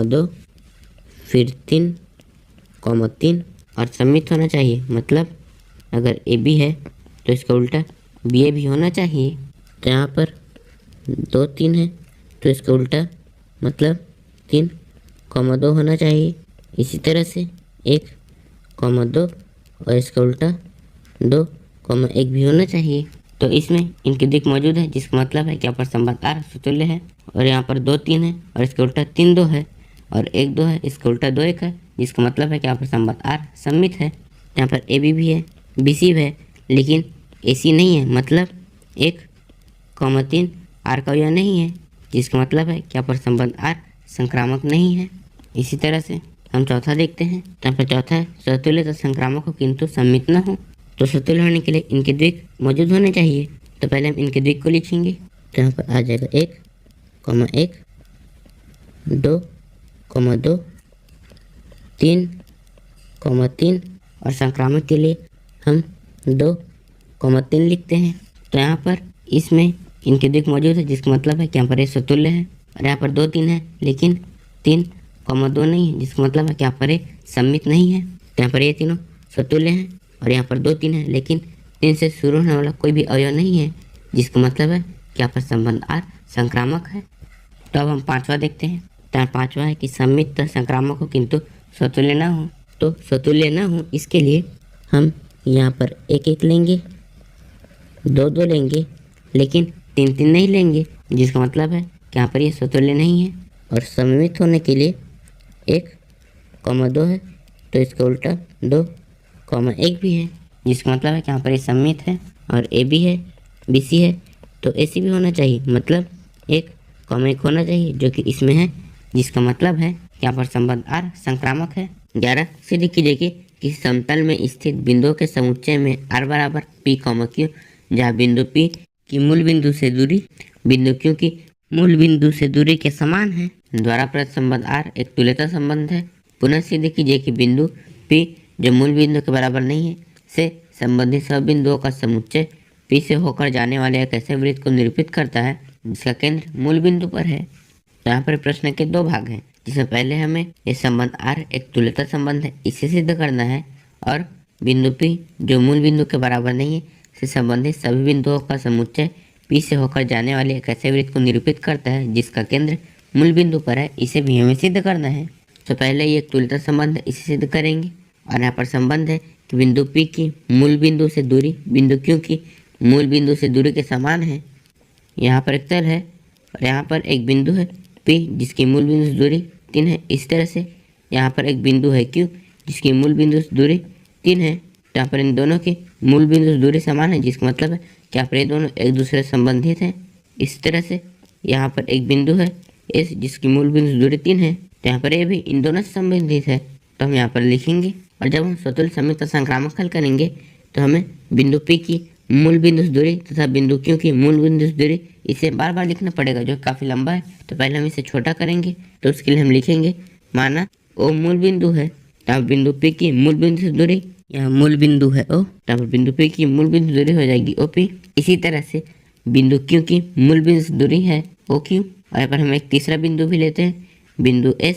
2, फिर 3, 3 और सम्मित होना चाहिए, मतलब अगर ए बी है तो इसका उल्टा बी ए भी होना चाहिए। तो यहाँ पर 2, 3 है तो इसका उल्टा मतलब 3, 2 होना चाहिए। इसी तरह से 1, 2 और इसका उल्टा 2, 1 भी होना चाहिए। तो इसमें इनके दिक मौजूद है, जिसका मतलब है कि यहाँ पर संबंध आर सतुल्य है। और यहाँ पर 2, 3 है और इसका उल्टा 3, 2 है, और 1, 2 है, इसका उल्टा 2, 1 है, जिसका मतलब है कि यहाँ पर संबंध आर सम्मित है। यहाँ पर ए बी भी है, बी सी भी है, लेकिन ए सी नहीं है, मतलब 1, 3 आर का अवयव नहीं है, जिसका मतलब है कि यहाँ पर संबंध आर संक्रामक नहीं है। इसी तरह से हम चौथा देखते हैं। तो यहाँ पर चौथा है सतुल्य तो संक्रामक हो किंतु सम्मित न हो। तो सतुल्य होने के लिए इनके द्विक मौजूद होने चाहिए। तो पहले हम इनके द्विक को लिखेंगे। तो यहाँ पर आ जाएगा 1, 1, 2, 2, 3, 3 और संक्रामक के लिए हम 2, 3 लिखते हैं। तो यहाँ पर इसमें इनके दिक् मौजूद है, जिसका मतलब है कि यहाँ पर ये समतुल्य है। और यहाँ पर 2, 3 है, लेकिन 3, 2 नहीं है, जिसका मतलब है कि यहाँ पर ये सममित नहीं है। तो यहाँ पर ये तीनों समतुल्य हैं। और यहाँ पर 2, 3 है, लेकिन 3 से शुरू होने वाला कोई भी अवयव नहीं है, जिसका मतलब है कि यहाँ पर संबंध R संक्रामक है। तो अब हम 5वां देखते हैं। तो 5वां है कि सममित संक्रामक हो किंतु समतुल्य ना हो। तो समतुल्य ना हो इसके लिए हम यहाँ पर 1, 1 लेंगे, 2, 2 लेंगे, लेकिन 3, 3 नहीं लेंगे, जिसका मतलब है कि यहाँ पर ये समतुल्य नहीं है। और सममित होने के लिए 1, 2 है, तो इसका उल्टा 2, 1 भी है, जिसका मतलब है कि यहाँ पर ये सममित है। और ए भी है, बी सी है, तो ए सी भी होना चाहिए, मतलब 1, 1 होना चाहिए, जो कि इसमें है, जिसका मतलब है कि यहाँ पर संबंध R संक्रामक है। 11 सिद्ध कीजिए कि किसी समतल में स्थित बिंदुओं के समुच्चय में R बराबर P, Q, जहाँ बिंदु P की मूल बिंदु से दूरी बिंदु Q की मूल बिंदु से दूरी के समान है, द्वारा प्रदत्त संबंध R एक तुल्यता संबंध है। पुनः सिद्ध कीजिए कि बिंदु P जो मूल बिंदु के बराबर नहीं है से संबंधित सब बिंदुओं का समुच्चय P से होकर जाने वाले एक ऐसे वृत्त को निरूपित करता है जिसका केंद्र मूल बिंदु पर है। तो यहाँ पर प्रश्न के 2 भाग हैं, जिसमें पहले हमें ये संबंध R एक तुल्यता संबंध है इसे सिद्ध करना है, और बिंदु P जो मूल बिंदु के बराबर नहीं है से संबंधित सभी बिंदुओं का समुच्चय P से होकर जाने वाले एक ऐसे वृत्त को निरूपित करता है जिसका केंद्र मूल बिंदु पर है, इसे भी हमें सिद्ध करना है। तो पहले ये एक तुल्यता संबंध है, इसे सिद्ध करेंगे। और यहाँ पर संबंध है कि बिंदु P की मूल बिंदु से दूरी बिंदु Q की मूल बिंदु से दूरी के समान है। यहाँ पर एक तल है और यहाँ पर एक बिंदु है P जिसकी मूल बिंदु से दूरी 3 है। इस तरह से यहाँ पर एक बिंदु है Q जिसकी मूल बिंदु से दूरी 3 है। तो यहाँ पर इन दोनों की मूल बिंदु से दूरी समान है, जिसका मतलब है कि यहाँ पर ये दोनों एक दूसरे से संबंधित हैं। इस तरह से यहाँ पर एक बिंदु है S जिसकी मूल बिंदु से दूरी 3 है, तो यहाँ पर ये भी इन दोनों से संबंधित है। तो हम यहाँ पर लिखेंगे, और जब हम स्वतुल्य सममित संक्रामक हल करेंगे तो हमें बिंदु P की मूल बिंदु से दूरी तथा बिंदु Q की मूल बिंदु से दूरी इसे बार बार लिखना पड़ेगा, जो काफ़ी लंबा है। तो पहले हम इसे छोटा करेंगे, तो उसके लिए हम लिखेंगे, माना O मूल बिंदु है, तब बिंदु P की मूल बिंदु से दूरी, यहाँ मूल बिंदु है O, तब बिंदु P की मूल बिंदु दूरी हो जाएगी OP। इसी तरह से बिंदु Q की मूल बिंदु से दूरी है OQ। और यहाँ पर हम एक तीसरा बिंदु भी लेते हैं, बिंदु S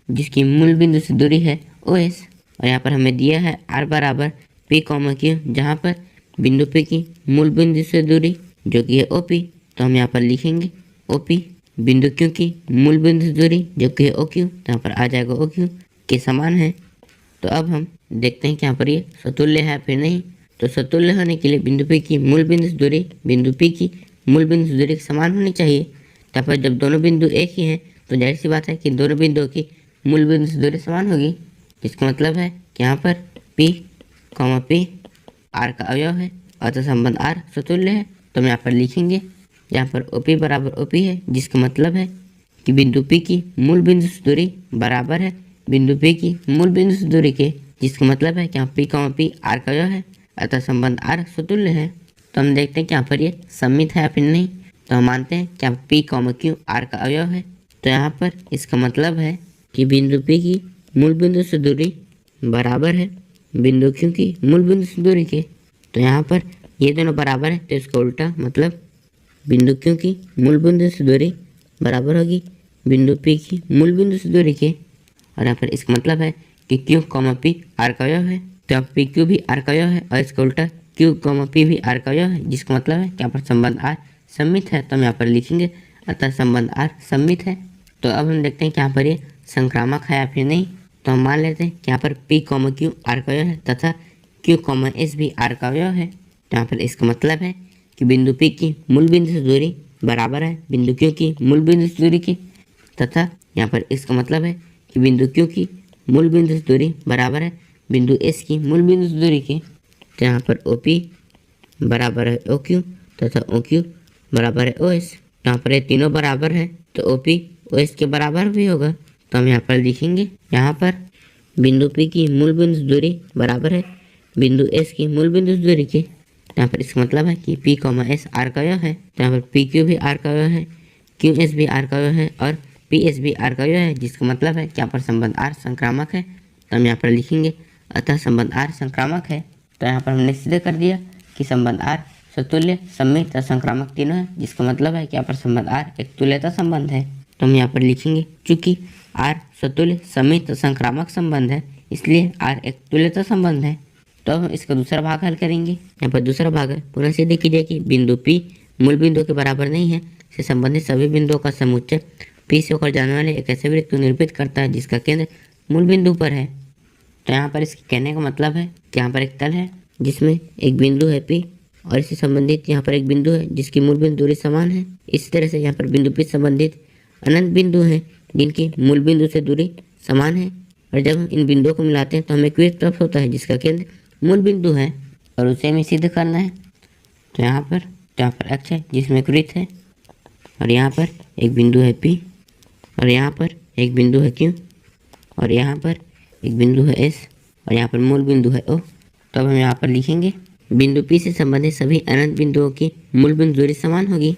जिसकी मूल बिंदु से दूरी है OS। और यहाँ पर हमें दिया है R बराबर P, Q, जहाँ पर बिंदु P की मूल बिंदु से दूरी जो कि है OP, तो हम यहाँ पर लिखेंगे OP। बिंदु Q की मूल बिंदु से दूरी जो कि है OQ, तो यहाँ पर आ जाएगा OQ के समान है। तो अब हम देखते हैं कि यहाँ पर ये समतुल्य है फिर नहीं। तो समतुल्य होने के लिए बिंदु P की मूल बिंदु से दूरी बिंदु P की मूल बिंदु से दूरी के समान होनी चाहिए। यहाँ पर जब दोनों बिंदु एक ही हैं तो जाहिर सी बात है कि दोनों बिंदुओं की मूल बिंदु से दूरी समान होगी। इसका मतलब है कि यहाँ पर P, P R का अवयव है, अतः संबंध R समतुल्य है। तो हम यहाँ पर लिखेंगे, यहाँ पर OP बराबर OP है, जिसका मतलब है कि बिंदु P की मूल बिंदु से दूरी बराबर है बिंदु P की मूल बिंदु से दूरी के, जिसका मतलब है कि यहाँ P, P R का अवयव है, अतः संबंध R समतुल्य है। तो हम देखते हैं कि यहाँ पर ये सममित है या फिर नहीं। तो हम मानते हैं कि यहाँ P, Q R का अवयव है। तो यहाँ पर इसका मतलब है कि बिंदु P की मूल बिंदु से दूरी बराबर है बिंदु Q की मूल बिंदु से दूरी के। तो यहाँ पर ये दोनों बराबर है, तो इसका उल्टा मतलब बिंदु Q की मूल बिंदु से दूरी बराबर होगी बिंदु P की मूल बिंदु से दूरी के। और यहाँ पर इसका मतलब है कि Q, P R का अवयव है, तो यहाँ PQ भी R का अवयव है, और इसका उल्टा Q, P भी R का अवयव है, जिसका मतलब है कि यहाँ पर संबंध R सममित है। तो हम यहाँ पर लिखेंगे, अतः संबंध R सममित है। तो अब हम देखते हैं कि यहाँ पर ये संक्रामक है या फिर नहीं। तो हम मान लेते हैं कि यहाँ पर P, Q R का अवयव है तथा Q, S भी R का अवयव है। तो यहाँ पर इसका मतलब है कि बिंदु P की मूल बिंदु से दूरी बराबर है बिंदु Q की मूल बिंदु से दूरी की, तथा यहाँ पर इसका मतलब है कि बिंदु Q की मूल बिंदु से दूरी बराबर है बिंदु S की मूल बिंदु से दूरी की। तो यहाँ पर OP बराबर है OQ तथा OQ बराबर है OS। यहाँ पर ये तीनों बराबर है, तो OP OS के बराबर भी होगा। तो हम यहाँ पर लिखेंगे, यहाँ पर बिंदु P की मूल बिंदु से दूरी बराबर है बिंदु S की मूल बिंदु से दूरी के। यहाँ पर इसका मतलब है कि P, S R का अवयव है, तो यहाँ पर PQ भी R का अवयव है, QS भी R का अवयव है, और पी एस भी आर का अवयव है, जिसका मतलब है कि यहाँ पर संबंध आर संक्रामक है। तो हम यहाँ पर लिखेंगे अतः संबंध आर संक्रामक है। तो यहाँ पर हमने सिद्ध कर दिया कि संबंध आर स्वतुल्य, सम्मित और संक्रामक तीनों है, जिसका मतलब है कि यहाँ पर संबंध आर एक तुल्यता संबंध है। तो हम यहाँ पर लिखेंगे चूंकि आर स्वतुल्य, सम्मित और संक्रामक संबंध है, इसलिए आर एक तुल्यता संबंध है। तो अब हम इसका दूसरा भाग हल करेंगे। यहाँ पर दूसरा भाग है, पुनः सिद्ध कीजिए कि बिंदु P मूल बिंदु के बराबर नहीं है, से संबंधित सभी बिंदुओं का समुच्चय P से होकर जाने वाले एक ऐसे वृत्त को निरूपित करता है जिसका केंद्र मूल बिंदु पर है। तो यहाँ पर इसके कहने का मतलब है कि यहाँ पर एक तल है जिसमें एक बिंदु है P और इससे संबंधित यहाँ पर एक बिंदु है जिसकी मूल बिंदु दूरी समान है। इसी तरह से यहाँ पर बिंदु P संबंधित अनंत बिंदु हैं जिनकी मूल बिंदु से दूरी समान है, और जब हम इन बिंदुओं को मिलाते हैं तो हमें एक वृत्त प्राप्त होता है जिसका केंद्र मूल बिंदु है, और उसे हमें सिद्ध करना है। तो यहाँ पर x है जिसमें एक वृत्त है, और यहाँ पर एक बिंदु है P, और यहाँ पर एक बिंदु है Q, और यहाँ पर एक बिंदु है S, और यहाँ पर मूल बिंदु है O। तो अब हम यहाँ पर लिखेंगे बिंदु P से संबंधित सभी अनंत बिंदुओं की मूल बिंदु दूरी समान होगी।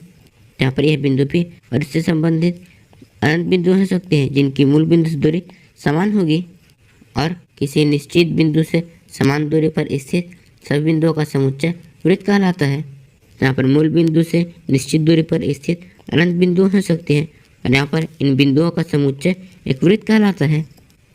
यहाँ पर यह बिंदु P और इससे संबंधित अनंत बिंदु हो सकते हैं जिनकी मूल बिंदु से दूरी समान होगी, और किसी निश्चित बिंदु से समान दूरी पर स्थित सभी बिंदुओं का समुच्चय वृत्त कहलाता है। यहाँ पर मूल बिंदु से निश्चित दूरी पर स्थित अनंत बिंदु हो सकते हैं, और यहाँ पर इन बिंदुओं का समुच्चय एक वृत्त कहलाता है।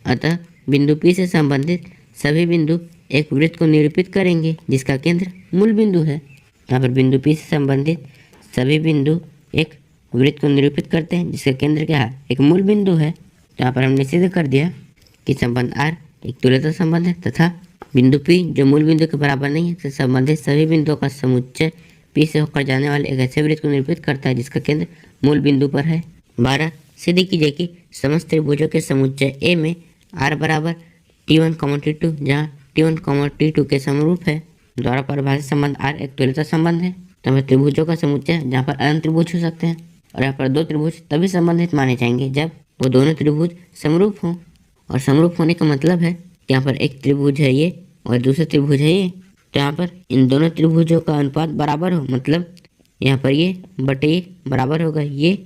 अतः बिंदु P से संबंधित सभी बिंदु एक वृत्त को निरूपित करेंगे जिसका केंद्र मूल बिंदु है। यहाँ पर बिंदु P से संबंधित सभी बिंदु एक वृत्त को निरूपित करते हैं जिसका केंद्र क्या है, एक मूल बिंदु है। तो यहाँ पर हमने सिद्ध कर दिया कि संबंध R एक तुल्यता संबंध है तथा बिंदु P जो मूल बिंदु के बराबर नहीं है से संबंधित सभी बिंदुओं का समुच्चय P से होकर जाने वाले एक ऐसे वृत्त को निरूपित करता है जिसका केंद्र मूल बिंदु पर है। 12 सिद्ध कीजिए कि समस्त त्रिभुजों के समुच्चय A में R बराबर T1, T2 जहाँ T1, T2 के समरूप है। द्वारा परिभाषित संबंध R एक तुल्यता संबंध है। तो हमें त्रिभुजों का समुच्चय जहाँ पर अनंत त्रिभुज हो सकते हैं, और यहाँ पर दो त्रिभुज तभी संबंधित माने जाएंगे जब वो दोनों त्रिभुज समरूप हों। और समरूप होने का मतलब है कि यहाँ पर एक त्रिभुज है ये और दूसरा त्रिभुज है ये, तो यहाँ पर इन दोनों त्रिभुजों का अनुपात बराबर हो, मतलब यहाँ पर ये बटे ये बराबर होगा ये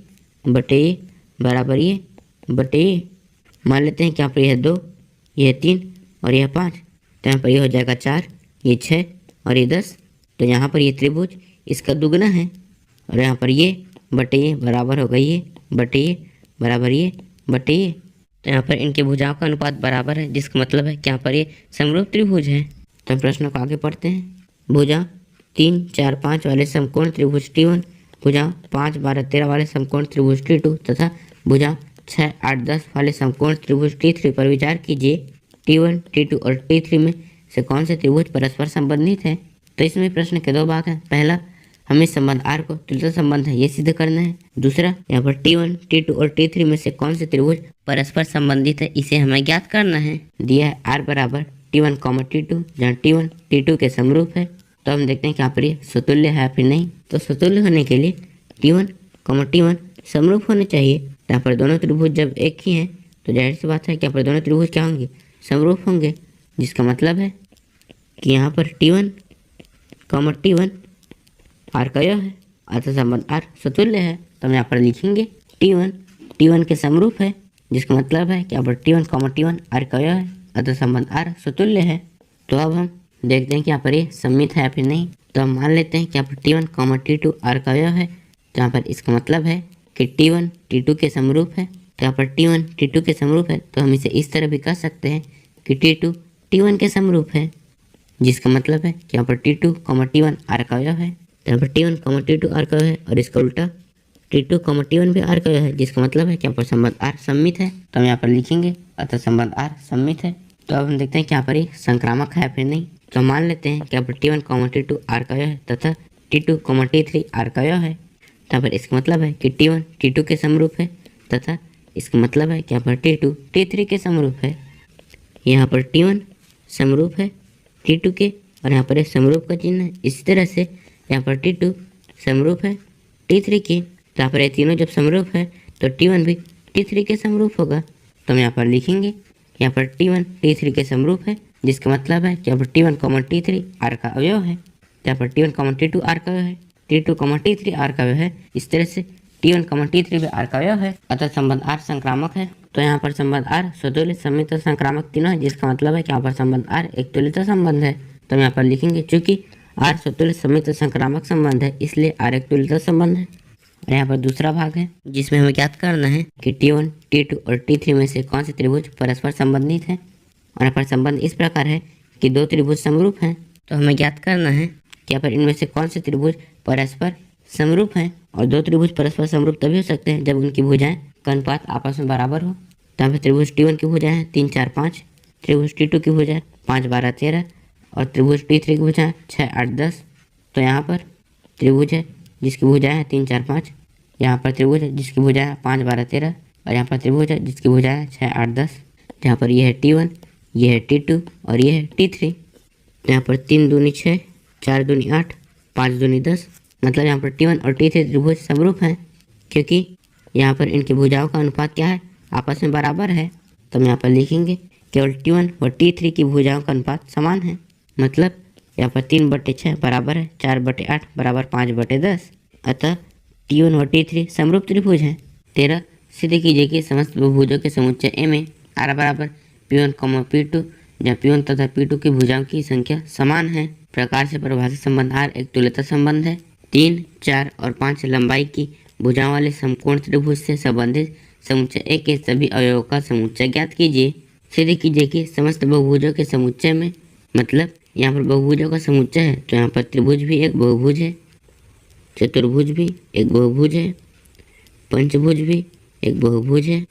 बटे ये बराबर ये बटे ये। मान लेते हैं कि यहाँ पर यह 2, यह 3 और यह 5, तो यहाँ पर यह हो जाएगा 4, ये 6 और ये 10। तो यहाँ पर ये त्रिभुज इसका दुगना है, और यहाँ पर ये बटे ये बराबर होगा ये बटे ये बराबर ये बटे ये। तो यहाँ पर इनके भुजाओं का अनुपात बराबर है, जिसका मतलब है कि यहाँ पर ये समरूप त्रिभुज है। तो हम प्रश्न को आगे पढ़ते हैं। भुजा 3, 4, 5 वाले समकोण त्रिभुज T1, भुजा 5, 12, 13 वाले समकोण त्रिभुज T2 तथा भुजा 6, 8, 10 वाले समकोण त्रिभुज T3 पर विचार कीजिए। T1, T2 और T3 में से कौन से त्रिभुज परस्पर संबंधित है। तो इसमें प्रश्न के दो भाग हैं। पहला, हमें संबंध R को तुल्यता संबंध है ये सिद्ध करना है। दूसरा, यहाँ पर T1, T2 और T3 में से कौन से त्रिभुज परस्पर संबंधित है इसे हमें ज्ञात करना है। दिया है R बराबर T1, T2 जहाँ T1 T2 के समरूप है। तो हम देखते हैं कि यहाँ पर ये स्वतुल्य है फिर नहीं। तो स्वतुल्य होने के लिए T1, T1 समरूप होने चाहिए। यहाँ पर दोनों त्रिभुज जब एक ही हैं तो जाहिर सी बात है कि यहाँ पर दोनों त्रिभुज क्या होंगे, समरूप होंगे, जिसका मतलब है कि यहाँ पर T1, T1 R का अवयव है, अतः संबंध R स्वतुल्य है। तो हम यहाँ पर लिखेंगे T1 के समरूप है, जिसका मतलब है कि यहाँ पर T1, T1 R का अवयव है, अतः संबंध R स्वतुल्य है। तो अब हम देखते हैं कि यहाँ पर ये सममित है या फिर नहीं। तो हम मान लेते हैं कि यहाँ पर T1, T2 R का अवयव है। तो यहाँ पर इसका मतलब है कि T1 T2 के समरूप है। तो यहाँ पर T1 T2 के समरूप है, तो हम इसे इस तरह भी कह सकते हैं कि T2 T1 के समरूप है, जिसका मतलब है कि यहाँ पर T2, T1 R का अवयव है। तो यहाँ पर T1, T2 R का अवयव है, और इसका उल्टा T2, T1 भी R का अवयव है, जिसका मतलब है कि यहाँ पर संबंध R सममित है। तो हम यहाँ पर लिखेंगे अतः संबंध R सममित है। तो अब हम देखते हैं कि यहाँ पर ये संक्रामक है फिर नहीं। तो मान लेते हैं कि यहाँ पर T1, T2 R का अवयव है तथा T2, T3 R का अवयव है। तो यहाँ पर इसका मतलब है कि T1 T2 के समरूप है तथा इसका मतलब है कि यहाँ पर T2 T3 के समरूप है। यहाँ पर T1 समरूप है T2 के, और यहाँ पर एक समरूप का चिन्ह है। इसी तरह से यहाँ पर T2 समरूप है T3 के। तो यहाँ पर ये तीनों जब समरूप है तो T1 भी T3 के समरूप होगा। तो हम यहाँ पर लिखेंगे यहाँ पर T1 T3 के समरूप है, जिसका मतलब है कि यहाँ पर T1, T3 R का अवयव है। यहाँ पर T1, T2 R का अवयव है, T2, T3 R का अवयव है। इस तरह से T1, T3 भी R का अवयव है, अतः संबंध R संक्रामक है। तो यहाँ पर संबंध R स्वतुल्य, समित और संक्रामक तीनों है, जिसका मतलब है कि यहाँ पर संबंध R एक तुल्यता संबंध है। तो हम यहाँ पर लिखेंगे चूंकि R स्वतुल्य, समित और संक्रामक संबंध है, इसलिए R एक तुल्यता संबंध है। और यहाँ पर दूसरा भाग है जिसमें हमें ज्ञात करना है कि T1, T2 और T3 में से कौन से त्रिभुज परस्पर संबंधित हैं। और यहाँ पर संबंध इस प्रकार है कि दो त्रिभुज समरूप हैं। तो हमें ज्ञात करना है कि यहाँ पर इनमें से कौन से त्रिभुज परस्पर समरूप हैं। और दो त्रिभुज परस्पर समरूप तभी हो सकते हैं जब उनकी भुजाएं का अनुपात आपस में बराबर हो। तो यहाँ पर त्रिभुज T1 की भुजाएं हैं 3, 4, 5, त्रिभुज T2 की भुजाएं 5, 12, 13 और त्रिभुज T3 की भुजाएं 6, 8, 10। तो यहाँ पर त्रिभुज है जिसकी भुजाएं हैं 3, 4, 5, यहाँ पर त्रिभुज है जिसकी भुजाएं हैं 5, 12, 13 और यहाँ पर त्रिभुज है जिसकी भुजाएं हैं 6, 8, 10। जहाँ पर यह है T1, यह है T2 और यह है T3। तो यहाँ पर 3 दूनी 6, 4 दूनी 8, 5 दूनी 10, मतलब यहाँ पर T1 और T3 त्रिभुज समरूप हैं क्योंकि यहाँ पर इनकी भुजाओं का अनुपात क्या है, आपस में बराबर है। तो हम यहाँ पर लिखेंगे केवल T1 और T3 की भुजाओं का अनुपात समान है, मतलब यहाँ पर 3/6 बराबर है 4/8 बराबर 5/10। अतः T1 और T3 समरूप त्रिभुज हैं। 13 सिद्ध कीजिए कि समस्त बहुभुजों के समुच्चय A में R बराबर P1, P2 जहाँ P1 तथा P2 की भुजाओं की संख्या समान है प्रकार से परिभाषित संबंध R एक तुल्यता संबंध है। 3, 4 और 5 लंबाई की भुजाओं वाले समकोण त्रिभुज से संबंधित समुच्चय A के सभी अवयवों का समुच्चय ज्ञात कीजिए। सिद्ध कीजिए कि समस्त बहुभुजों के समुच्चय में, मतलब यहाँ पर बहुभुजों का समुच्चय है तो यहाँ पर त्रिभुज भी एक बहुभुज है, चतुर्भुज भी एक बहुभुज है, पंचभुज भी एक बहुभुज है,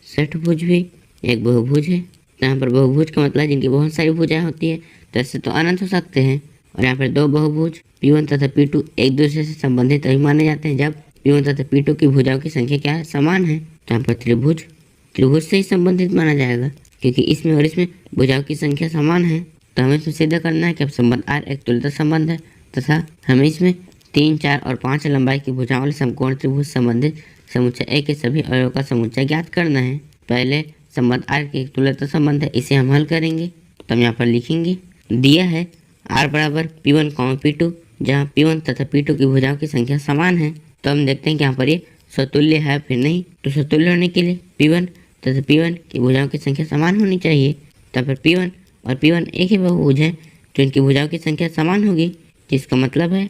षटभुज भी एक बहुभुज है। तो यहाँ पर बहुभुज का मतलब जिनकी बहुत सारी भुजाएं होती है, तो ऐसे तो अनंत हो सकते हैं। और यहाँ पर दो बहुभुज P1 तथा P2 एक दूसरे से संबंधित तभी माने जाते हैं जब P1 तथा P2 की भुजाओं की संख्या क्या है, समान है। तो यहाँ पर त्रिभुज से ही संबंधित माना जाएगा क्योंकि इसमें और इसमें भुजाओं की संख्या समान है। तो हमें इसमें सिद्ध करना है कि अब संबंध R एक तुल्यता संबंध है तथा हमें इसमें 3, 4 और 5 लंबाई की भुजाओं वाले समकोण त्रिभुज संबंधित समुच्चय A के सभी अवयवों का समुच्चय ज्ञात करना है। पहले संबंध R के एक तुल्यता संबंध है, इसे हम हल करेंगे। तो हम यहाँ पर लिखेंगे दिया है R बराबर P1, P2 जहाँ P1 तथा P2 की भुजाओं की संख्या समान है। तो हम देखते हैं कि यहाँ पर ये स्वतुल्य है फिर नहीं। तो स्वतुल्य होने के लिए P1 तथा P1 की भुजाओं की संख्या समान होनी चाहिए। तो फिर P1 और P1 एक ही बहुभुज है तो इनकी भुजाओं की संख्या समान होगी, जिसका मतलब है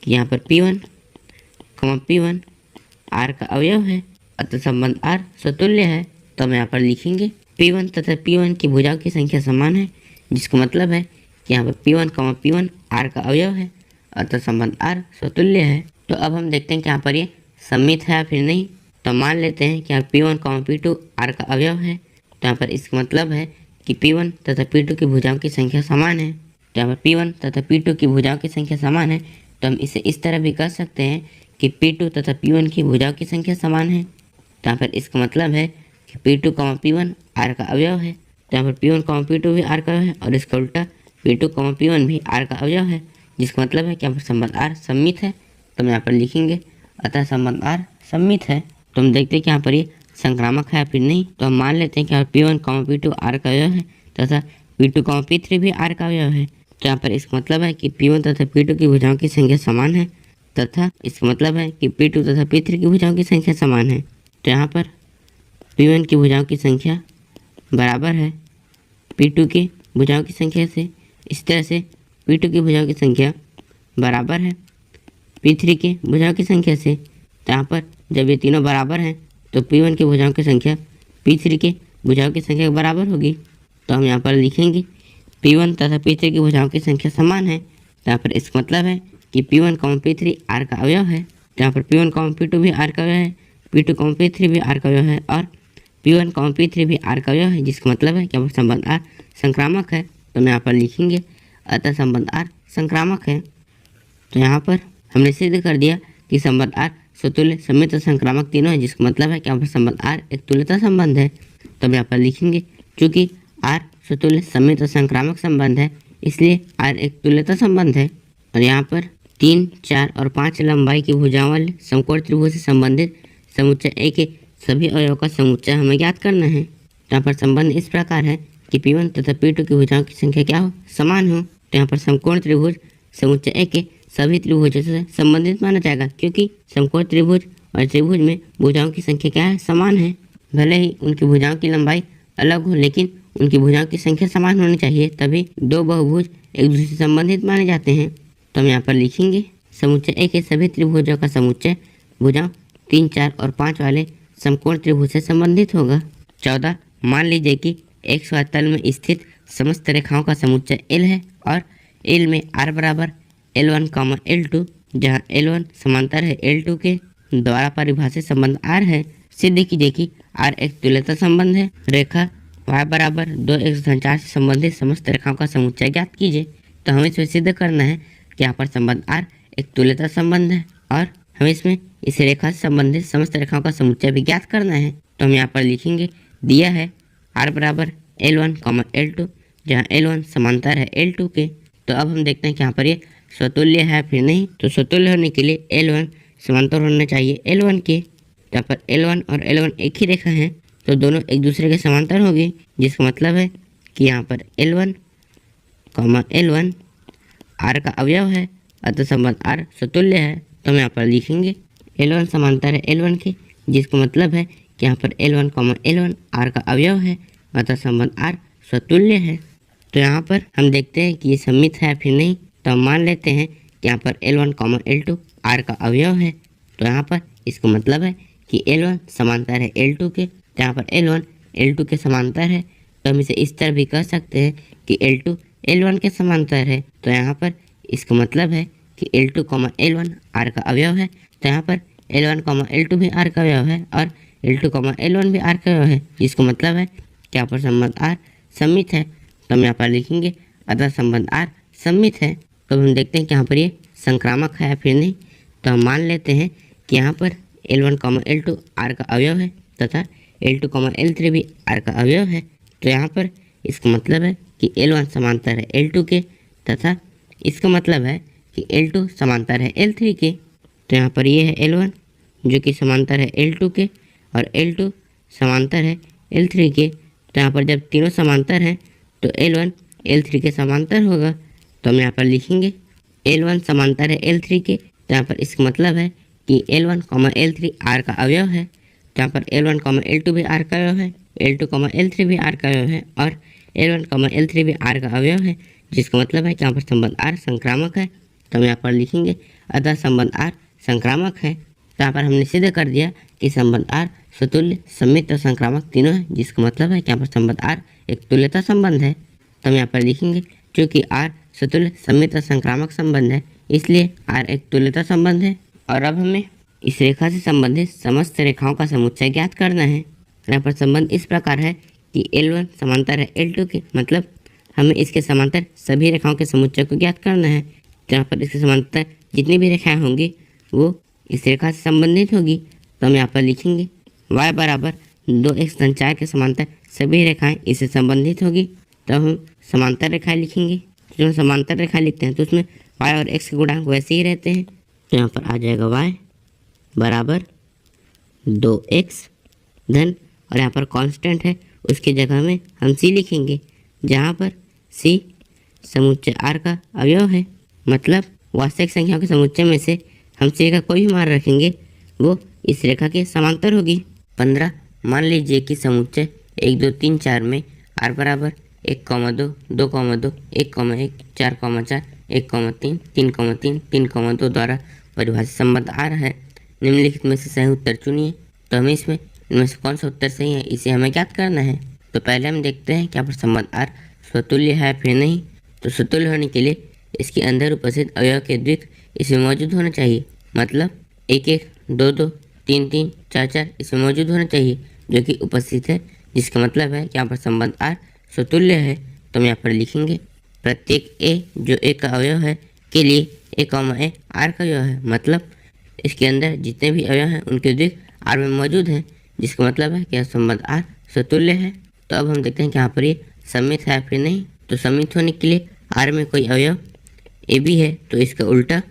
कि यहाँ पर P1, P1 R का अवयव है, अतः संबंध R स्वतुल्य है। तो हम यहाँ पर लिखेंगे P1 तथा P1 की भुजाओं की संख्या समान है, जिसका मतलब है कि यहाँ पर P1, P1 R का अवयव है, अतः संबंध R स्वतुल्य है। तो अब हम देखते हैं कि यहाँ पर ये सममित है या फिर नहीं। तो मान लेते हैं कि यहाँ P1, P2 R का अवयव है। तो यहाँ पर इसका मतलब है कि P1 तथा P2 की भुजाओं की संख्या समान है। तो यहाँ पर P1 तथा P2 की भुजाओं की संख्या समान है, तो हम इसे इस तरह भी कर सकते हैं कि P2 तथा P1 की भुजाओं की संख्या समान है। तो यहाँ पर इसका मतलब है कि P2, P1 R का अवयव है। तो यहाँ पर P1, P2 भी R का अवयव है और इसका उल्टा P2, P1 भी R का अवयव है, जिसका मतलब है कि यहाँ पर संबंध R सममित है। तो हम यहाँ पर लिखेंगे अतः संबंध R सममित है। तो हम देखते हैं कि यहाँ पर ये संक्रामक है या फिर नहीं। तो हम मान लेते हैं कि यहाँ P1, P2 R का अवयव है तथा P2, P3 भी R का अवयव है। तो यहाँ पर इसका मतलब है कि P1 तथा P2 की भुजाओं की संख्या समान है तथा इसका मतलब है कि P2 तथा P3 की भुजाओं की संख्या समान है। तो यहाँ पर P1 की भुजाओं की संख्या बराबर है P2 की भुजाओं की संख्या से। इस तरह से P2 की भुजाओं की संख्या बराबर है P3 की भुजाओं की संख्या से। तो यहाँ पर जब ये तीनों बराबर हैं तो P1 की भुजाओं की संख्या P3 के भुजाओं की संख्या के बराबर होगी। तो हम यहाँ पर लिखेंगे P1 तथा P3 की भुजाओं की संख्या समान है। तो यहाँ पर इसका मतलब है कि P1, P3 R का अवयव है। तो यहाँ पर P1, P2 भी R का अवयव है, P2, P3 भी R का अवयव है और P1, P3 भी R का अवयव है, जिसका मतलब है कि यहाँ पर संबंध R संक्रामक है। तो हम यहाँ पर लिखेंगे अतः संबंध R संक्रामक है। तो यहाँ पर हमने सिद्ध कर दिया कि संबंध R स्वतुल्य, समित और संक्रामक तीनों है, जिसका मतलब है कि यहाँ पर संबंध R एक तुल्यता संबंध है। तो हम यहाँ पर लिखेंगे चूँकि R स्वतुल्य, समित और संक्रामक संबंध है, इसलिए R एक तुल्यता संबंध है। और यहाँ पर 3, 4 और 5 लंबाई की भुजाओं वाले समकोण त्रिभुज से संबंधित समुच्चय A के सभी अवयवों का समुच्चय हमें ज्ञात करना है। यहाँ पर संबंध इस प्रकार है कि P1 तथा P2 की भुजाओं की संख्या क्या हो, समान हो। तो यहाँ पर समकोण त्रिभुज समुच्चय A के सभी त्रिभुजों से संबंधित माना जाएगा क्योंकि समकोण त्रिभुज और त्रिभुज में भुजाओं की संख्या क्या है, समान है। भले ही उनकी भुजाओं की लंबाई अलग हो, लेकिन उनकी भुजाओं की संख्या समान होनी चाहिए, तभी दो बहुभुज एक दूसरे से संबंधित माने जाते हैं। तो हम यहाँ पर लिखेंगे समुच्चय ए के सभी त्रिभुजों का समुच्चय भुजाओं 3, 4 और 5 वाले समकोण त्रिभुज से संबंधित होगा। 14 मान लीजिए कि XY तल में स्थित समस्त रेखाओं का समुच्चय L है और L में R बराबर L1, L2, जहाँ L1 समांतर है L2 के द्वारा परिभाषित संबंध R है। सिद्ध कीजिए कि R एक तुल्यता संबंध है। रेखा y बराबर 2x धन 4 से संबंधित समस्त रेखाओं का समुच्चय ज्ञात कीजिए। तो हमें इसमें सिद्ध करना है कि यहाँ पर संबंध R एक तुल्यता संबंध है और हमें इसमें इस रेखा से संबंधित समस्त रेखाओं का समुच्चय भी ज्ञात करना है। तो हम यहाँ पर लिखेंगे दिया है R बराबर L1, L2, जहाँ L1 समांतर है L2 के। तो अब हम देखते हैं कि यहाँ पर ये स्वतुल्य है फिर नहीं। तो स्वतुल्य होने के लिए L1 समांतर होना चाहिए L1 के। यहाँ पर L1 और L1 एक ही रेखा है, तो दोनों एक दूसरे के समांतर होगी, जिसका मतलब है कि यहाँ पर L1, L1 R का अवयव है, अतः संबंध R स्वतुल्य है। तो हम यहाँ पर लिखेंगे L1 समांतर है L1 के, जिसका मतलब है कि यहाँ पर L1, L1 R का अवयव है, अतः संबंध R स्वतुल्य है। तो यहाँ पर हम देखते हैं कि ये सममित है फिर नहीं। तो हम मान लेते हैं कि यहाँ पर L1, L2 R का अवयव है। तो यहाँ पर इसका मतलब है कि L1 समांतर है L2 के। तो यहाँ पर L1 L2 के समांतर है, तो हम इसे इस तरह भी कह सकते हैं कि L2 L1 के समांतर है। तो यहाँ पर इसका मतलब है कि L2, L1 R का अवयव है। तो यहाँ पर L1, L2 भी R का अवयव है और L2, L1 भी R का अवयव है, जिसका मतलब है कि यहाँ पर संबंध R सममित है। तो हम यहाँ पर लिखेंगे अतः संबंध R सममित है। तो हम देखते हैं कि यहाँ पर ये संक्रामक है या फिर नहीं। तो हम मान लेते हैं कि यहाँ पर L1, L2 R का अवयव है तथा L2, L3 भी R का अवयव है। तो यहाँ पर इसका मतलब है कि L1 समांतर है L2 के तथा इसका मतलब है कि L2 समांतर है L3 के। तो यहाँ पर ये है L1 जो कि समांतर है L2 के और L2 समांतर है L3 के। तो यहाँ पर जब तीनों समांतर हैं तो L1 L3 के समांतर होगा। तो हम यहाँ पर लिखेंगे L1 समांतर है L3 के। तो यहाँ पर इसका मतलब है कि L1, L3 R का अवयव है। तो यहाँ पर L1, L2 भी R का अवयव है, L2, L3 भी R का अवयव है और L1, L3 भी R का अवयव है, जिसका मतलब है कि यहाँ पर संबंध R संक्रामक है। तो हम यहाँ पर लिखेंगे अतः संबंध R संक्रामक है। तो यहाँ पर हमने सिद्ध कर दिया कि संबंध R स्वतुल्य, सममित और संक्रामक तीनों है, जिसका मतलब है कि यहाँ पर संबंध R एक तुल्यता संबंध है। तो हम यहाँ पर लिखेंगे क्योंकि R स्वतुल्य, सममित और संक्रामक संबंध है, इसलिए R एक तुल्यता संबंध है। और अब हमें इस रेखा से संबंधित समस्त रेखाओं का समुच्चय ज्ञात करना है। यहाँ पर संबंध इस प्रकार है कि L1 समांतर है L2 के, मतलब हमें इसके समांतर सभी रेखाओं के समुच्चय को ज्ञात करना है। तो यहाँ पर इसके समांतर जितनी भी रेखाएं होंगी वो इस रेखा से संबंधित होगी। तो हम यहाँ पर लिखेंगे y बराबर 2x धन 4 के समांतर सभी रेखाएं इससे संबंधित होगी। तो हम समांतर रेखाएं लिखेंगे। जो हम समांतर रेखाएं लिखते हैं तो उसमें y और x के गुणांक वैसे ही रहते हैं। तो यहाँ पर आ जाएगा y बराबर 2x धन, और यहाँ पर कांस्टेंट है उसकी जगह में हम c लिखेंगे, जहाँ पर c समुच्चय R का अवयव है। मतलब वास्तविक संख्याओं के समुच्चय में से हम c का कोई भी मान रखेंगे वो इस रेखा के समांतर होगी। 15 मान लीजिए कि समुच्चय 1, 2, 3, 4 में R बराबर 1, 2, 2, 2, 1, 1, 4, 4, 1, 3, 3, 3, 3, 2 द्वारा परिभाषित संबंध आ रहा है। निम्नलिखित में से सही उत्तर चुनिए। तो हमें इनमें से कौन सा उत्तर सही है इसे हमें ज्ञात करना है। तो पहले हम देखते हैं कि यहाँ पर संबंध R स्वतुल्य है फिर नहीं। तो स्वतुल्य होने के लिए इसके अंदर उपस्थित अवयव के द्विक इसमें मौजूद होना चाहिए, मतलब 1, 1, 2, 2, 3, 3, 4, 4 इसमें मौजूद होना चाहिए जो कि उपस्थित है, जिसका मतलब है कि यहाँ पर संबंध R स्वतुल्य है। तो हम यहाँ पर लिखेंगे प्रत्येक A जो A का अवयव है के लिए A, A R का अवयव है, मतलब इसके अंदर जितने भी अवयव हैं उनके द्विक R में मौजूद हैं, जिसका मतलब है कि यह संबंध R स्वतुल्य है। तो अब हम देखते हैं कि यहाँ पर ये सममित है फिर नहीं। तो सममित होने के लिए R में कोई अवयव ए बी है तो इसका उल्टा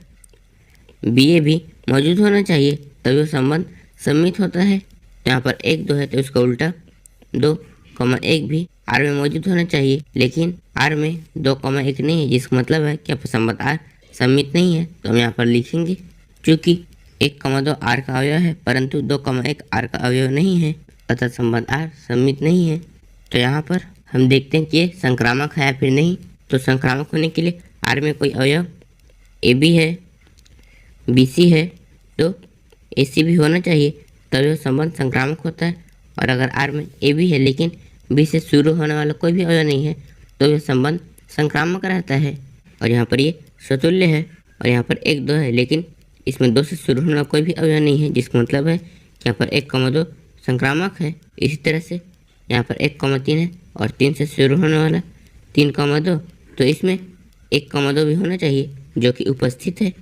बी ए भी मौजूद होना चाहिए, तभी वो संबंध सममित होता है। तो यहाँ पर 1, 2 है तो इसका उल्टा 2, 1 भी R में मौजूद होना चाहिए, लेकिन R में 2, 1 नहीं है, जिसका मतलब है कि यहाँ पर संबंध R सममित नहीं है। तो हम यहाँ पर लिखेंगे चूँकि 1,2 आर का अवयव है परंतु 2,1 आर का अवयव नहीं है, अतः संबंध आर सममित नहीं है। तो यहाँ पर हम देखते हैं कि ये संक्रामक है या फिर नहीं। तो संक्रामक होने के लिए आर में कोई अवयव ए बी है, बी सी है, तो ए सी भी होना चाहिए, तब यह संबंध संक्रामक होता है। और अगर आर में ए बी है लेकिन बी से शुरू होने वाला कोई भी अवयव नहीं है तो यह संबंध संक्रामक रहता है। और यहाँ पर ये स्वतुल्य है और यहाँ पर 1, 2 है लेकिन इसमें 2 से शुरू होने वाला कोई भी अवयव नहीं है, जिसका मतलब है कि यहाँ पर 1,2 संक्रामक है। इसी तरह से यहाँ पर 1,3 है और 3 से शुरू होने वाला 3,2, तो इसमें 1,2 भी होना चाहिए जो कि उपस्थित है,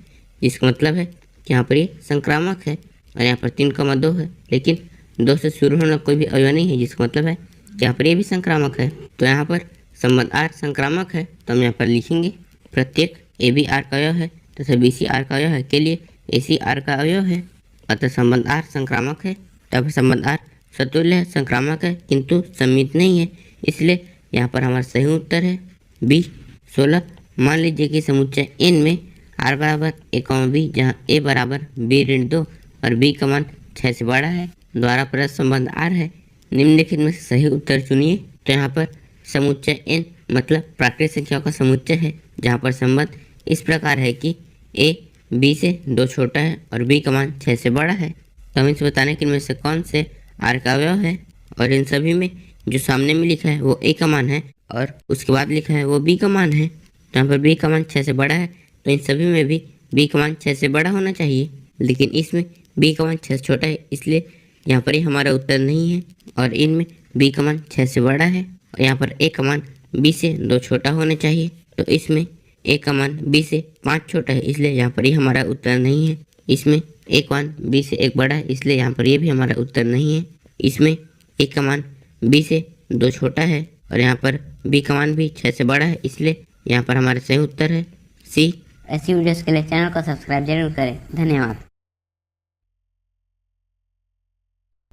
जिसका मतलब है कि यहाँ पर ये संक्रामक है। और यहाँ पर 3,2 है लेकिन 2 से शुरू होने वाला कोई भी अवयव नहीं है, जिसका मतलब है कि यहाँ पर ये भी संक्रामक है। तो यहाँ पर संबंध आर संक्रामक है, तो हम यहाँ पर लिखेंगे प्रत्येक ए बी आर का अवयव है तथा बी सी आर का अवयव है के लिए ए सी आर का अवयव है, अतः संबंध आर संक्रामक है। तब संबंध आर स्वतुल्य है, संक्रामक है किंतु सममित नहीं है, इसलिए यहाँ पर हमारा सही उत्तर है बी 16। मान लीजिए कि समुच्चय n में r बराबर a, b जहाँ a बराबर b-2 और b का मान 6 से बड़ा है द्वारा प्रदत्त संबंध r है। निम्नलिखित में से सही उत्तर चुनिए। तो यहाँ पर समुच्चय n मतलब प्राकृतिक संख्याओं का समुच्चय है, जहाँ पर संबंध इस प्रकार है कि a b से 2 छोटा है और b का मान 6 से बड़ा है। तो हम इसे बताने कि इनमें से कौन से r का अवयव है, और इन सभी में जो सामने में लिखा है वो a का मान है और उसके बाद लिखा है वो b का मान है। तो यहाँ पर b का मान 6 से बड़ा है तो इन सभी में भी b का मान 6 से बड़ा होना चाहिए, लेकिन इसमें b का मान 6 से छोटा है, इसलिए यहाँ पर ये हमारा उत्तर नहीं है। और इनमें b का मान 6 से बड़ा है और यहाँ पर a का मान b से 2 छोटा होना चाहिए, तो इसमें a का मान b से 5 छोटा है, इसलिए यहाँ पर ये हमारा उत्तर नहीं है। इसमें a का मान b से 1 बड़ा है, इसलिए यहाँ पर ये भी हमारा उत्तर नहीं है। इसमें a का मान b से 2 छोटा है और यहाँ पर b का मान भी 6 से बड़ा है, इसलिए यहाँ पर हमारा सही उत्तर है सी। ऐसी वीडियोस के लिए चैनल को सब्सक्राइब जरूर करें। धन्यवाद।